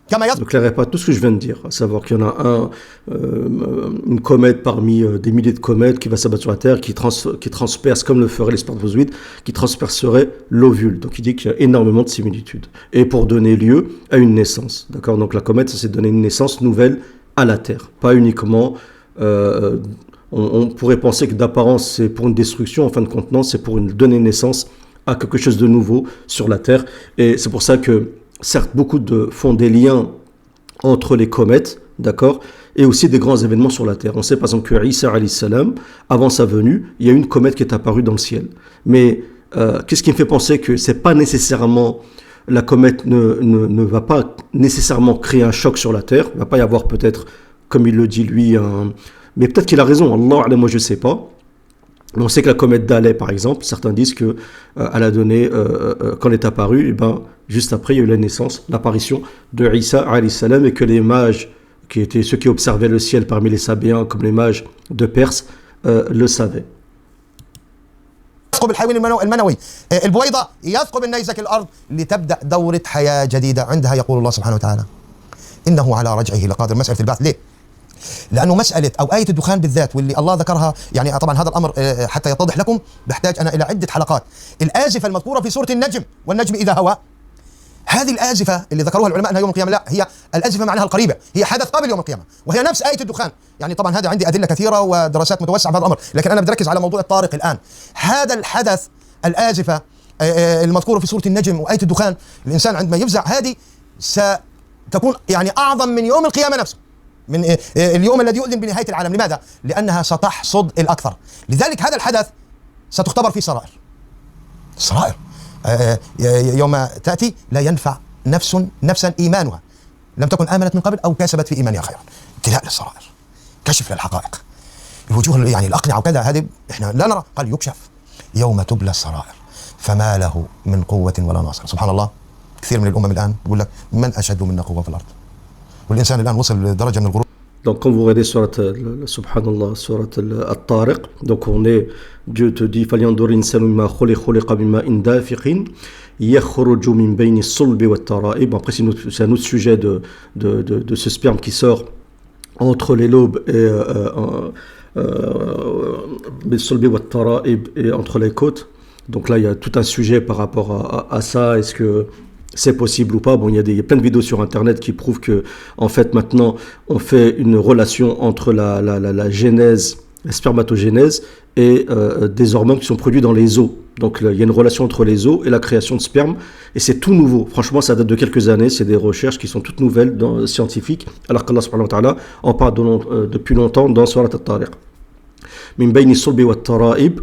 كما Ne clairez pas tout ce que je viens de dire, à savoir qu'il y en a une comète parmi des milliers de comètes qui va s'abattre sur la Terre, qui transperce, comme le ferait les spermatozoïdes, qui transpercerait l'ovule. Donc il dit qu'il y a énormément de similitudes. Et pour donner lieu à une naissance. D'accord. Donc la comète, ça c'est donner une naissance nouvelle à la Terre. Pas uniquement... on pourrait penser que d'apparence c'est pour une destruction, en fin de compte non, c'est pour donner naissance à quelque chose de nouveau sur la Terre. Et c'est pour ça que certes, beaucoup font des liens entre les comètes, d'accord, et aussi des grands événements sur la Terre. On sait par exemple que Isa alayhi salam, avant sa venue, il y a une comète qui est apparue dans le ciel. Mais qu'est-ce qui me fait penser que c'est pas nécessairement la comète ne va pas nécessairement créer un choc sur la Terre, il va pas y avoir peut-être, comme il le dit lui, mais peut-être qu'il a raison. Allah, moi je sais pas. On sait que la comète d'Halley, par exemple, certains disent que elle a donné, quand elle est apparue, et ben, juste après, il y a eu la naissance, l'apparition de Isa alayhi salam, et que les mages, qui étaient ceux qui observaient le ciel parmi les Sabéens, comme les mages de Perse, le savaient. يثقب الحيوان المنوي البويضة يثقب النيزك الأرض لتبدأ دورة حياة جديدة عندها يقول الله سبحانه وتعالى إنه على رجعه لقادر. مسألة البعث ليه؟ لأنه مسألة أو آية الدخان بالذات واللي الله ذكرها، يعني طبعا هذا الأمر حتى يتضح لكم بحتاج أنا إلى عدة حلقات. الآزفة المذكورة في سورة النجم والنجم إذا هوى، هذه الآزفة اللي ذكروها العلماء أنها يوم القيامة، لا، هي الآزفة معناها القريبة، هي حدث قبل يوم القيامة، وهي نفس آية الدخان. يعني طبعا هذا عندي أدلة كثيرة ودراسات متوسعة في هذا الأمر، لكن أنا بدي أركز على موضوع الطارق الآن. هذا الحدث الآزفة المذكورة في سورة النجم وآية الدخان، الإنسان عندما يفزع هذه ستكون يعني أعظم من يوم القيامة نفسه، من اليوم الذي يؤذن بنهاية العالم. لماذا؟ لأنها ستحصد الأكثر. لذلك هذا الحدث ستختبر فيه سرائر. السرائر يوم تأتي لا ينفع نفسا إيمانها لم تكن آمنت من قبل أو كسبت في إيمانها خيرا. ابتلاء للسرائر، كشف للحقائق، الوجوه يعني الأقنعة وكذا، هذه إحنا لا نرى. قال يكشف يوم تبلى السرائر فما له من قوة ولا ناصر. سبحان الله، كثير من الأمم الآن يقول لك من أشد منا قوة في الأرض، والإنسان الآن وصل لدرجة من الغرور. Donc quand vous regardez subhanallah, surat al-Tariq, donc Dieu te dit فَلْيَنْظُرِ الْإِنسَانُ مِمَّا خُلِقَ بِمَاءٍ دَافِقٍ يَخْرُجُ مِنْ بَيْنِ الصُّلْبِ وَالتَّرَائِبِ. Après c'est un autre sujet de ce sperme qui sort entre les lobes et et entre les côtes. Donc là il y a tout un sujet par rapport à ça. Est-ce que c'est possible ou pas? Bon, il y a plein de vidéos sur internet qui prouvent que, en fait, maintenant, on fait une relation entre la genèse, la spermatogénèse et des hormones qui sont produits dans les os. Donc, il y a une relation entre les os et la création de sperme, et c'est tout nouveau. Franchement, ça date de quelques années. C'est des recherches qui sont toutes nouvelles, scientifiques, alors qu'Allah subhanahu wa ta'ala en parle depuis longtemps dans Surat al-Tariq. Min bayni sulbi wa tara'ib.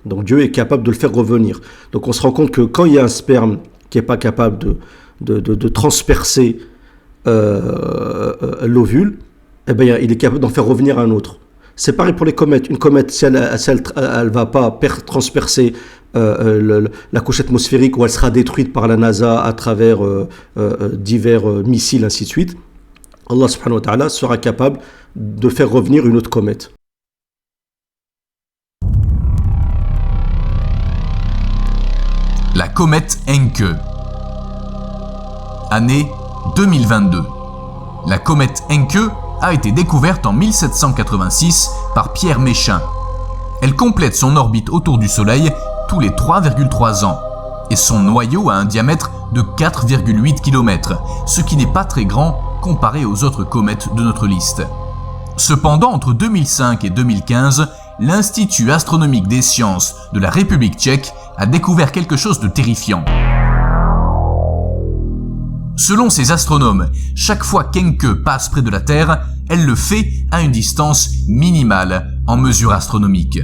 Donc Dieu est capable de le faire revenir. Donc on se rend compte que quand il y a un sperme qui n'est pas capable de transpercer l'ovule, eh bien, il est capable d'en faire revenir un autre. C'est pareil pour les comètes. Une comète, si elle ne va pas transpercer la couche atmosphérique, ou elle sera détruite par la NASA à travers divers missiles, ainsi de suite, Allah subhanahu wa ta'ala sera capable de faire revenir une autre comète. La comète Encke. Année 2022. La comète Encke a été découverte en 1786 par Pierre Méchain. Elle complète son orbite autour du Soleil tous les 3,3 ans et son noyau a un diamètre de 4,8 km, ce qui n'est pas très grand comparé aux autres comètes de notre liste. Cependant, entre 2005 et 2015, l'Institut astronomique des sciences de la République tchèque a découvert quelque chose de terrifiant. Selon ces astronomes, chaque fois qu'Encke passe près de la Terre, elle le fait à une distance minimale en mesure astronomique.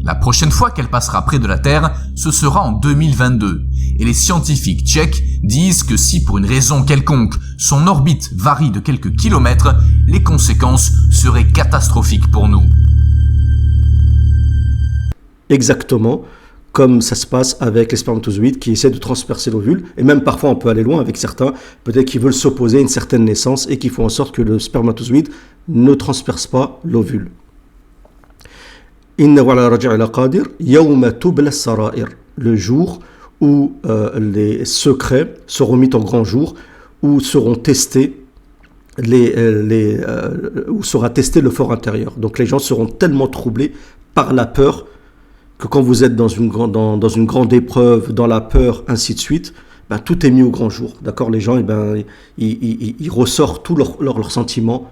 La prochaine fois qu'elle passera près de la Terre, ce sera en 2022. Et les scientifiques tchèques disent que si pour une raison quelconque, son orbite varie de quelques kilomètres, les conséquences seraient catastrophiques pour nous. Exactement comme ça se passe avec les spermatozoïdes qui essaient de transpercer l'ovule, et même parfois on peut aller loin avec certains, peut-être qu'ils veulent s'opposer à une certaine naissance et qui font en sorte que le spermatozoïde ne transperce pas l'ovule. Inna wa ala raj'a ila qadir, yawma tubla sarair, le jour où les secrets seront mis en grand jour, où seront testés où sera testé le fort intérieur. Donc les gens seront tellement troublés par la peur que quand vous êtes dans une grande épreuve, dans la peur, ainsi de suite, ben, tout est mis au grand jour. D'accord, les gens, ils ressortent tous leurs sentiments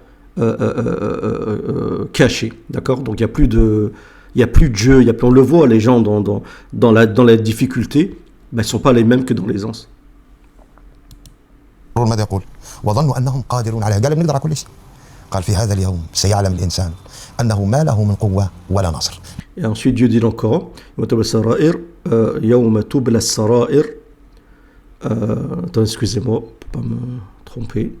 cachés. D'accord, donc il y a plus de jeu, on le voit, les gens dans la difficulté, ben, ils ne sont pas les mêmes que dans l'aisance. ماذا يقول؟ وظنوا انهم قادرون عليه، قال بنقدر على كل شيء. قال في هذا اليوم سيعلم الانسان انه ما له من قوه ولا نصر. Et ensuite Dieu dit dans le Coran, يوم تبلى السرائر. Attends, excusez-moi, pour pas me tromper.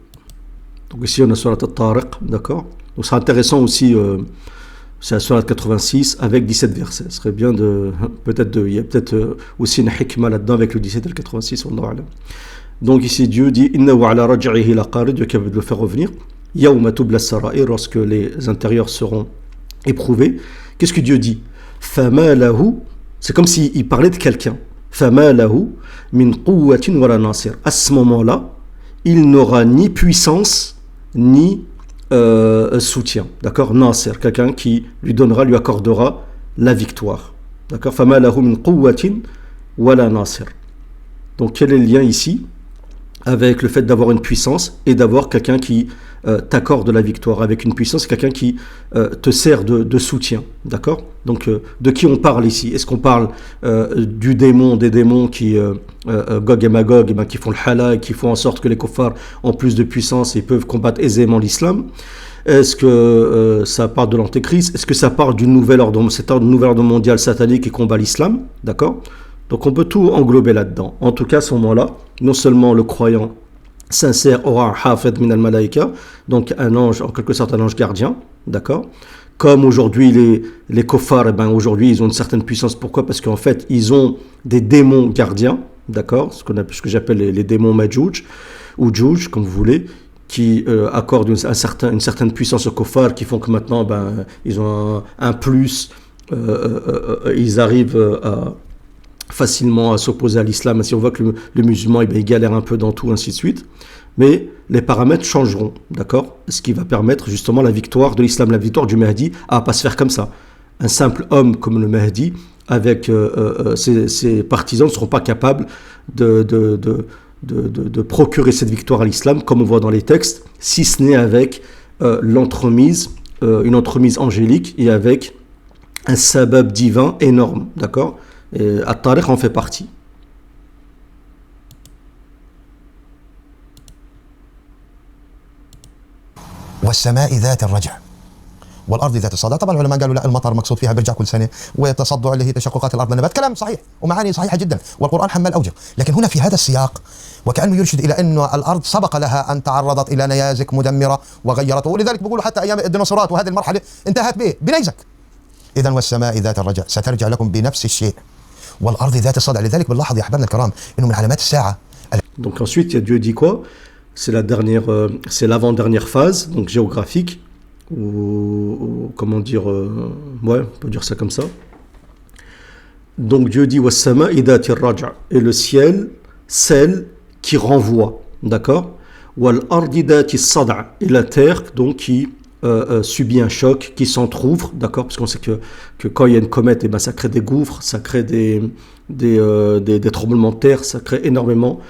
Donc ici on a Surat At-Tariq, d'accord. Donc c'est intéressant aussi, c'est la Surat 86 avec 17 versets. Ce serait bien il y a peut-être aussi une hikmah là-dedans avec le 17 et le 86, wallahu a'lam. Donc ici Dieu dit Inna wa ala raj'ihi laqarid, Dieu est capable de le faire revenir. Yawma tubla sara'ir, lorsque les intérieurs seront éprouvés. Qu'est-ce que Dieu dit? Fama lahu, c'est comme s'il parlait de quelqu'un. Fama lahu min quwwatin wala nasir. À ce moment-là, il n'aura ni puissance ni soutien. D'accord? Nasir, quelqu'un qui lui accordera la victoire. D'accord? Fama lahu min quwwatin wala nasir. Donc quel est le lien ici avec le fait d'avoir une puissance et d'avoir quelqu'un qui t'accorde la victoire? Avec une puissance, quelqu'un qui te sert de soutien, d'accord? Donc de qui on parle ici? Est-ce qu'on parle des démons qui, Gog et Magog, qui font le halal, qui font en sorte que les kuffars ont plus de puissance et peuvent combattre aisément l'islam? Est-ce que ça parle de l'antéchrist? Est-ce que ça parle du nouvel ordre mondial satanique qui combat l'islam, d'accord? Donc on peut tout englober là-dedans. En tout cas, à ce moment-là, non seulement le croyant sincère aura un hafid min al-malaïka, donc un ange, en quelque sorte un ange gardien, d'accord? Comme aujourd'hui les kuffars, aujourd'hui ils ont une certaine puissance. Pourquoi? Parce qu'en fait ils ont des démons gardiens, d'accord? Ce que j'appelle les démons Majouj ou Jouj, comme vous voulez, qui accordent une certaine puissance aux kuffars, qui font que maintenant ils ont un plus, ils arrivent facilement à s'opposer à l'islam. Si on voit que le musulman il galère un peu dans tout, ainsi de suite, mais les paramètres changeront, d'accord? Ce qui va permettre justement la victoire de l'islam, la victoire du Mahdi, à pas se faire comme ça. Un simple homme comme le Mahdi, avec ses partisans, ne seront pas capables de procurer cette victoire à l'islam, comme on voit dans les textes, si ce n'est avec une entremise angélique et avec un sabab divin énorme, d'accord? Et At-Tariq en fait partie. والسماء ذات الرجع والارض ذات الصدع. طبعا العلماء قالوا لا، المطر مقصود فيها بيرجع كل سنه، وتصدع اللي هي تشققات الارض والنبات، كلام صحيح ومعاني صحيحه جدا، والقران حمل اوجه. لكن هنا في هذا السياق وكانه يرشد الى انه الارض سبق لها ان تعرضت الى نيازك مدمره وغيرته، ولذلك بيقولوا حتى ايام الديناصورات وهذه المرحله انتهت بايه؟ بنيزك. اذا والسماء ذات الرجع سترجع لكم بنفس الشيء والارض ذات الصدع. لذلك بنلاحظ يا احبابنا الكرام انه من علامات الساعه. Donc ensuite, Dieu dit quoi? C'est l'avant-dernière phase, donc géographique, ou comment dire, ouais, on peut dire ça comme ça. Donc Dieu dit was-sama'i dhatir raj'a, et le ciel, celle qui renvoie, d'accord? Wal-ardi dhatis sad'a, et la terre donc qui subit un choc, qui s'entrouvre, d'accord? Parce qu'on sait que quand il y a une comète, ça crée des gouffres, ça crée des tremblements de terre, ça crée énormément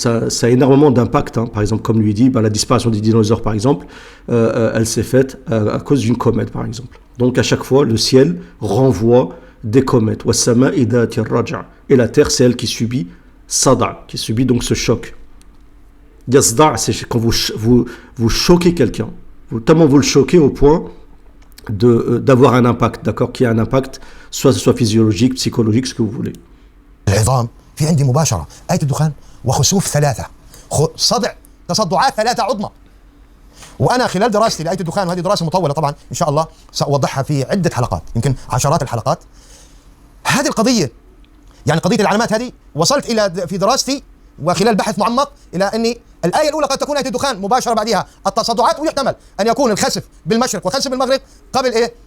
ça a énormément d'impact, hein. Par exemple, comme lui dit, la disparition des dinosaures, par exemple, elle s'est faite à cause d'une comète, par exemple. Donc à chaque fois, le ciel renvoie des comètes. Was-sama'i dhatir raj'a, et la terre, c'est elle qui subit sada, qui subit donc ce choc. Yasda', c'est quand vous choquez quelqu'un, tellement vous le choquez au point d'avoir un impact, d'accord, qui a un impact, soit physiologique, psychologique, ce que vous voulez. العظام في عندي مباشرة آية الدخان وخسوف ثلاثة، صدع تصدعات ثلاثة عظمى. وأنا خلال دراستي لآية الدخان، وهذه دراسة مطولة طبعا إن شاء الله سأوضحها في عدة حلقات، يمكن عشرات الحلقات. هذه القضية يعني قضية العلامات هذه وصلت إلى في دراستي وخلال بحث معمق إلى أني الآية الأولى قد تكون آية الدخان مباشرة، بعدها التصدعات، ويحتمل أن يكون الخسف بالمشرق والخسف بالمغرب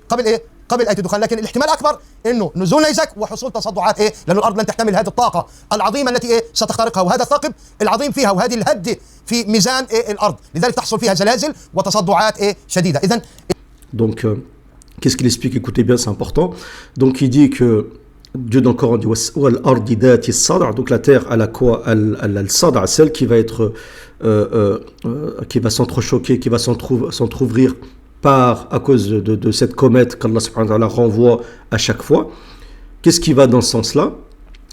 قبل قبل آية الدخان، لكن الاحتمال الأكبر إنه نزول نيزك وحصول تصدعات إيه؟ لأن الأرض لن تحتمل هذه الطاقة العظيمة التي إيه؟ ستخترقها، وهذا الثقب العظيم فيها وهذه الهدة في ميزان إيه؟ الأرض، لذلك تحصل فيها زلازل وتصدعات إيه؟ شديدة. إذن Donc, qu'est-ce qu'il explique? Écoutez bien, c'est important. Donc, il dit que Dieu dans le Coran dit Wal-ardi dhati as-sad'a, donc la terre à la quoi al-sad'a, celle qui va être qui va s'entrechoquer, qui va s'entrouvrir à cause de cette comète qu'Allah subhanahu wa ta'ala renvoie à chaque fois. Qu'est-ce qui va dans ce sens-là?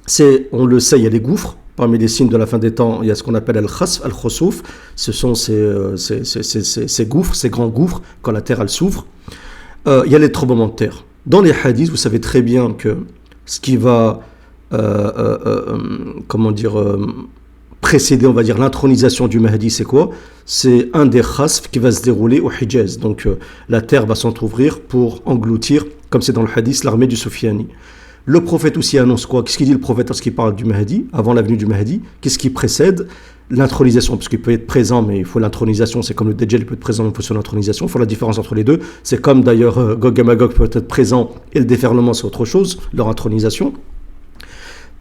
C'est, on le sait, il y a des gouffres. Parmi les signes de la fin des temps, il y a ce qu'on appelle al-khasf, al-khusuf. Ce sont ces gouffres, ces grands gouffres, quand la terre elle s'ouvre. Il y a les tremblements de terre. Dans les hadiths, vous savez très bien que ce qui va précéder, on va dire, l'intronisation du Mahdi, c'est quoi? C'est un des khasf qui va se dérouler au Hijaz. Donc la terre va s'entrouvrir pour engloutir, comme c'est dans le hadith, l'armée du Soufiani. Le prophète aussi annonce quoi? Qu'est-ce qu'il dit le prophète lorsqu'il parle du Mahdi, avant la venue du Mahdi? Qu'est-ce qui précède l'intronisation? Parce qu'il peut être présent, mais il faut l'intronisation. C'est comme le Dajjal, il peut être présent, mais il faut sur l'intronisation. Il faut la différence entre les deux. C'est comme d'ailleurs Gog et Magog peut être présent et le déferlement, c'est autre chose, leur intronisation.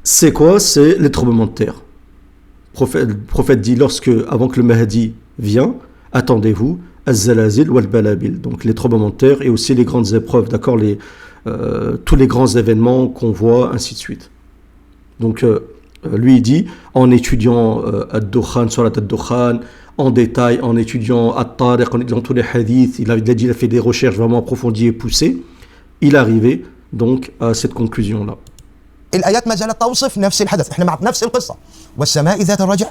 C'est quoi? C'est les tremblements de terre. Le prophète dit avant que le Mahdi vient, attendez-vous, az-zalazil wal-balabil. Donc les tremblements de terre et aussi les grandes épreuves, d'accord, tous les grands événements qu'on voit, ainsi de suite. Donc lui il dit, en étudiant Ad-Dukhan, Surat Ad-Dukhan, en détail, en étudiant At-Tariq, en étudiant tous les hadiths, il a fait des recherches vraiment approfondies et poussées, il est arrivé donc à cette conclusion-là. الآيات ما زالت توصف نفس الحدث، احنا مع نفس القصة، والسماء ذات الرجع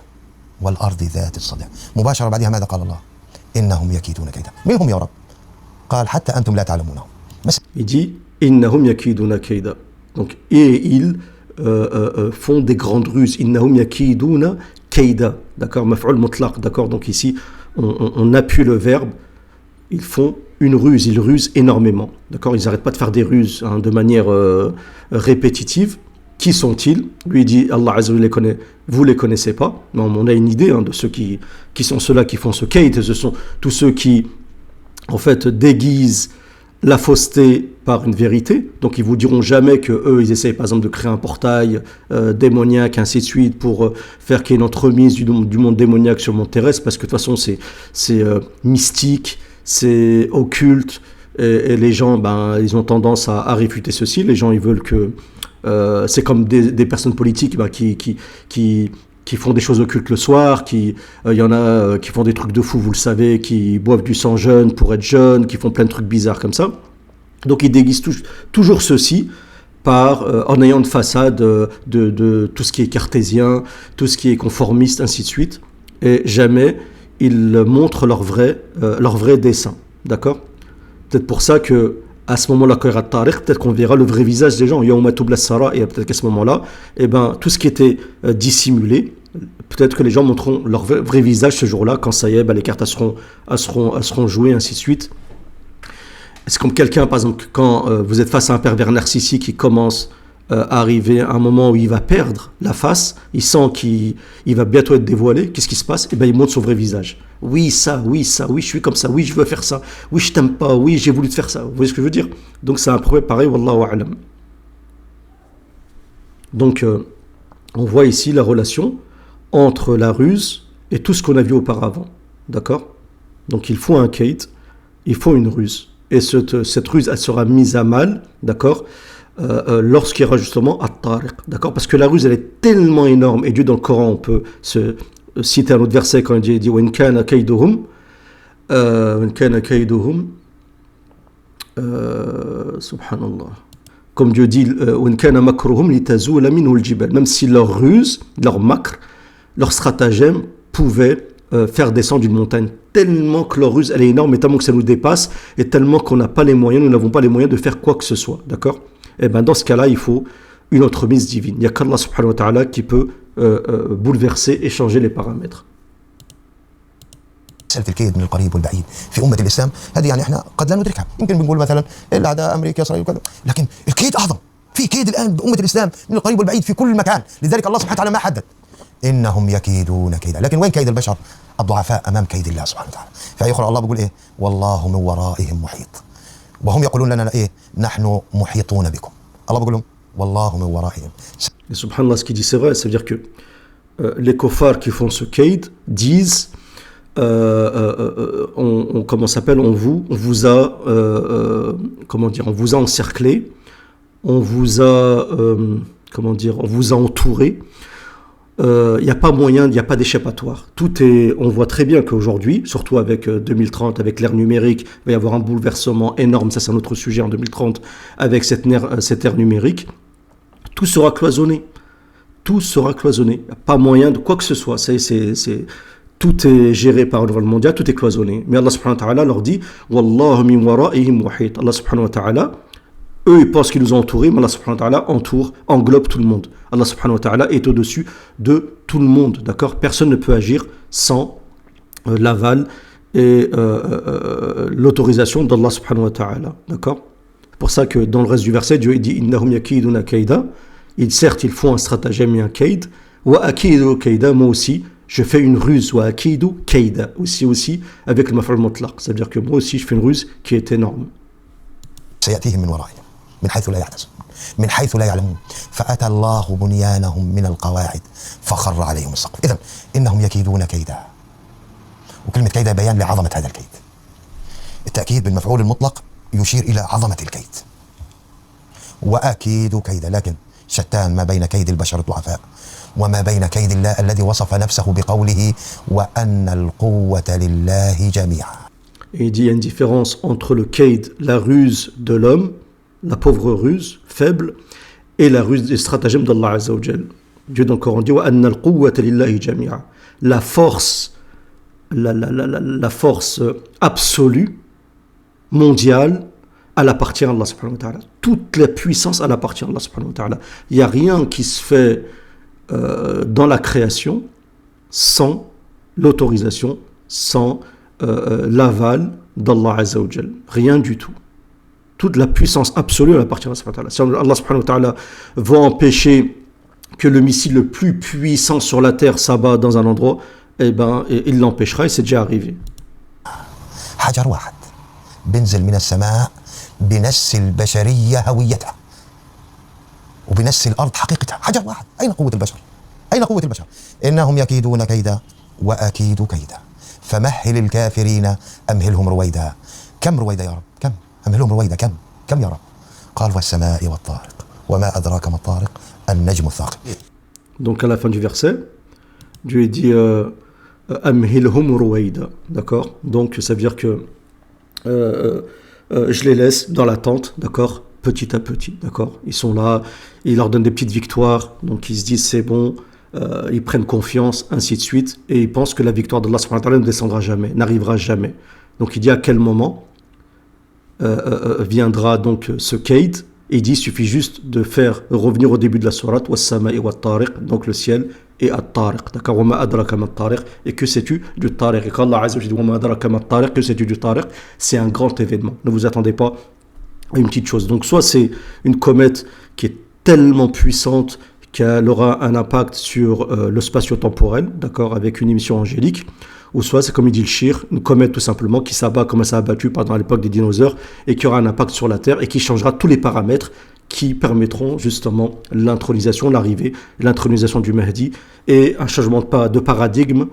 والأرض ذات الصدع. مباشرة بعدها ماذا قال الله؟ إنهم يكيدون كيدا. من هم يا رب؟ قال حتى أنتم لا تعلمونهم. بس il dit إنهم يكيدون كيدا. Donc et ils font des grandes ruses. إنهم يكيدون كيدا. D'accord, مفعول مطلق. D'accord, donc ici on appuie le verbe. Ils font une ruse, ils rusent énormément. D'accord, ils n'arrêtent pas de faire des ruses de manière répétitive. Qui sont-ils? Lui dit, Allah Azza wa Jalla les connaît, vous les connaissez pas. Non, on a une idée de ceux qui sont ceux-là qui font ce kayd. Ce sont tous ceux qui, en fait, déguisent la fausseté par une vérité. Donc ils vous diront jamais que eux ils essayent par exemple de créer un portail démoniaque, ainsi de suite, pour faire qu'il y ait une entremise du monde démoniaque sur le monde terrestre, parce que de toute façon c'est mystique, c'est occulte, et les gens ils ont tendance à réfuter ceci. Les gens ils veulent que c'est comme des personnes politiques qui font des choses occultes le soir, il y en a qui font des trucs de fou, vous le savez, qui boivent du sang jeune pour être jeunes, qui font plein de trucs bizarres comme ça. Donc ils déguisent toujours ceci en ayant une façade de tout ce qui est cartésien, tout ce qui est conformiste, ainsi de suite, et jamais ils montrent leur vrai dessein. D'accord? Peut-être pour ça que à ce moment-là, quand il y aura Tariq, peut-être qu'on verra le vrai visage des gens. Yawma tubla sara, et peut-être qu'à ce moment-là, tout ce qui était dissimulé, peut-être que les gens montreront leur vrai visage ce jour-là, quand ça y est, les cartes seront jouées, ainsi de suite. C'est comme quelqu'un, par exemple, quand vous êtes face à un pervers narcissique qui commence à arriver à un moment où il va perdre la face, il sent qu'il va bientôt être dévoilé, qu'est-ce qui se passe? Il montre son vrai visage. Oui, oui, je suis comme ça, oui, je veux faire ça, oui, je t'aime pas, oui, j'ai voulu te faire ça. Vous voyez ce que je veux dire? Donc c'est un problème pareil, wallahu a'lam. Donc on voit ici la relation entre la ruse et tout ce qu'on a vu auparavant. D'accord? Donc il faut un kayd, il faut une ruse. Et cette ruse, elle sera mise à mal, d'accord, lorsqu'il y aura justement At-Tariq, d'accord, parce que la ruse, elle est tellement énorme, et Dieu dans le Coran, on peut citer un autre verset quand il dit وَإِنْ كَانَ كَيْدُهُمْ subhanallah, comme Dieu dit وَإِنْ كَانَ مَكْرُهُمْ لِتَزُولَ مِنْهُ الْجِبَالِ, même si leur ruse, leur makr, leur stratagème pouvait faire descendre une montagne, tellement que leur ruse elle est énorme, et tellement que ça nous dépasse, et tellement qu'on n'a pas les moyens, nous n'avons pas les moyens de faire quoi que ce soit, d'accord? Et dans ce cas-là, il faut une autre mise divine. Il n'y a qu'Allah subhanahu wa ta'ala qui peut bouleverser et changer les paramètres. مسألة الكيد من القريب والبعيد في أمة الإسلام هذه يعني احنا قد لا ندركها. يمكن بنقول مثلا الأعداء أمريكا إسرائيل وكذا، لكن الكيد أعظم. في كيد الآن بأمة الإسلام من القريب والبعيد في كل مكان. لذلك الله سبحانه وتعالى ما حدد إنهم يكيدون كيدا، لكن وين كيد البشر؟ الضعفاء أمام كيد الله سبحانه وتعالى. في آية أخرى الله بيقول إيه؟ والله من ورائهم محيط. وهم يقولون لنا إيه نحن محيطون بكم. الله بيقول لهم والله من ورائهم. Et subhanallah, ce qu'il dit c'est vrai, ça veut dire que les kuffars qui font ce kaid disent comment s'appelle, on vous a comment dire, on vous a encerclé, on vous a comment dire, on vous a entouré. Il n'y a pas moyen, il n'y a pas d'échappatoire. Tout est, on voit très bien qu'aujourd'hui, surtout avec 2030, avec l'ère numérique, il va y avoir un bouleversement énorme. Ça, c'est un autre sujet en 2030 avec cette ère numérique. Tout sera cloisonné. Tout sera cloisonné. Il n'y a pas moyen de quoi que ce soit. Tout est géré par le gouvernement mondial, tout est cloisonné. Mais Allah subhanahu wa ta'ala leur dit Wallahu min wara'ihim wahid. Allah subhanahu wa ta'ala, eux ils pensent qu'ils nous ont entourés, mais Allah subhanahu wa ta'ala englobe tout le monde. Allah subhanahu wa ta'ala est au-dessus de tout le monde. D'accord? Personne ne peut agir sans l'aval et l'autorisation d'Allah subhanahu wa ta'ala. D'accord? C'est pour ça que dans le reste du verset, Dieu dit Innahum yakiduna kaida. Certes, ils font un stratagème et un kaid. Wa akidu kaida, moi aussi, je fais une ruse. Wa akidu kaida. Aussi, avec le maf'ul mutlaq. C'est-à-dire que moi aussi, je fais une ruse qui est énorme. سيأتيهم من ورائهم من حيث لا يحتسبون من حيث لا يعلمون فأتى الله بنيانهم من القواعد فخر عليهم السقف. إذن إنهم يكيدون كيدا. وكلمة كيدا بيان لعظمة هذا الكيد. التأكيد بالمفعول المطلق يشير إلى عظمة الكيد. وأكيد كيدا، لكن شتان ما بين كيد البشر الضعفاء وما بين كيد الله الذي وصف نفسه بقوله وأن القوة لله جميعا. Et il dit il y a une différence entre le kaid, la ruse de l'homme, la pauvre ruse, faible, et la ruse des stratagèmes d'Allah Azza wa Jal. Dieu dans le Coran dit وَأَنَّ الْقُوَّةَ لِلَّهِ جَمِيعًا. La force absolue, mondiale, elle appartient à Allah subhanahu wa ta'ala. Toute la puissance, elle appartient à Allah subhanahu wa ta'ala. Il n'y a rien qui se fait dans la création sans l'autorisation, sans l'aval d'Allah Azza wa Jal. Rien du tout. Toute la puissance absolue elle appartient à Allah subhanahu wa ta'ala. Si Allah subhanahu wa ta'ala va empêcher que le missile le plus puissant sur la terre s'abat dans un endroit, eh ben, il l'empêchera et c'est déjà arrivé. حجر واحد بينزل من السماء بنسي البشرية هويتها وبنسي الأرض حقيقتها. حجر واحد. أين قوة البشر؟ أين قوة البشر؟ إنهم يكيدون كيدا وأكيد كيدا فمهل الكافرين أمهلهم رويدا. كم رويدا يا رب؟ كم؟ أمهلهم رويدا. كم يا رب؟ قال والسماء والطارق وما أدراك ما الطارق النجم الثاقب. Donc à la fin du verset, Dieu dit Amhilhum ruwaida. D'accord? Donc ça veut dire que je les laisse dans l'attente, d'accord? Petit à petit, d'accord? Ils sont là, il leur donne des petites victoires, donc ils se disent c'est bon, ils prennent confiance, ainsi de suite, et ils pensent que la victoire d'Allah subhanahu wa ta'ala ne descendra jamais, n'arrivera jamais. Donc il dit à quel moment viendra donc ce kaid, et il dit il suffit juste de faire revenir au début de la sourate was-sama'i wat-tariq, donc le ciel et at-tariq, d'accord? Wa ma adraka ma at-tariq, et que sais-tu du tariq? Et quand Allah Azza wa Jalla dit wa ma adraka ma at-tariq, que sais-tu du tariq? C'est un grand événement. Ne vous attendez pas à une petite chose. Donc soit c'est une comète qui est tellement puissante qu'elle aura un impact sur le spatio-temporel, d'accord, avec une émission angélique, ou soit c'est comme il dit le shir, une comète tout simplement qui s'abat comme elle s'est abattue pendant l'époque des dinosaures et qui aura un impact sur la Terre et qui changera tous les paramètres qui permettront justement l'intronisation, l'arrivée, l'intronisation du Mahdi et un changement de paradigme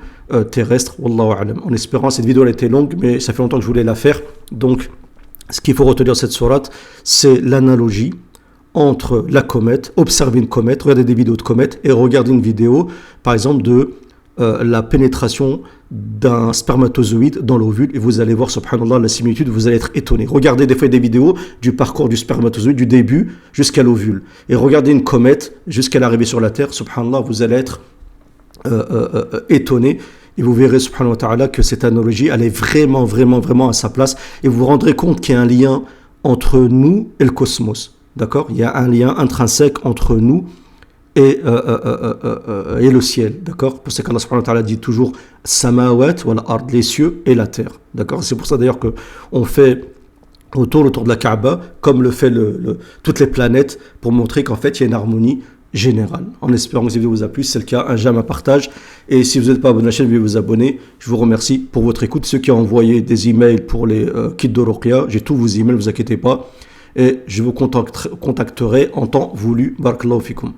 terrestre. Wallahu a'lam. En espérant, cette vidéo elle a été longue, mais ça fait longtemps que je voulais la faire. Donc, ce qu'il faut retenir de cette sourate, c'est l'analogie entre la comète, observer une comète, regarder des vidéos de comètes et regarder une vidéo, par exemple, de la pénétration d'un spermatozoïde dans l'ovule, et vous allez voir, subhanallah, la similitude, vous allez être étonné. Regardez des fois des vidéos du parcours du spermatozoïde, du début jusqu'à l'ovule, et regardez une comète jusqu'à l'arrivée sur la Terre, subhanallah, vous allez être étonné, et vous verrez, subhanahu wa ta'ala, que cette analogie, elle est vraiment, vraiment, vraiment à sa place, et vous vous rendrez compte qu'il y a un lien entre nous et le cosmos, d'accord? Il y a un lien intrinsèque entre nous et le ciel, d'accord? Pour ça qu'Allah subhanahu wa ta'ala dit toujours samawat wal ard, les cieux et la terre, d'accord? C'est pour ça d'ailleurs qu'on fait autour de la Kaaba, comme le fait toutes les planètes, pour montrer qu'en fait il y a une harmonie générale. En espérant que cette vidéo vous a plu, si c'est le cas, un j'aime, un partage. Et si vous n'êtes pas abonné à la chaîne, veuillez vous abonner. Je vous remercie pour votre écoute. Ceux qui ont envoyé des emails pour les kits de Ruqya, j'ai tous vos emails, ne vous inquiétez pas. Et je vous contacterai en temps voulu. Barakallahu fikoum.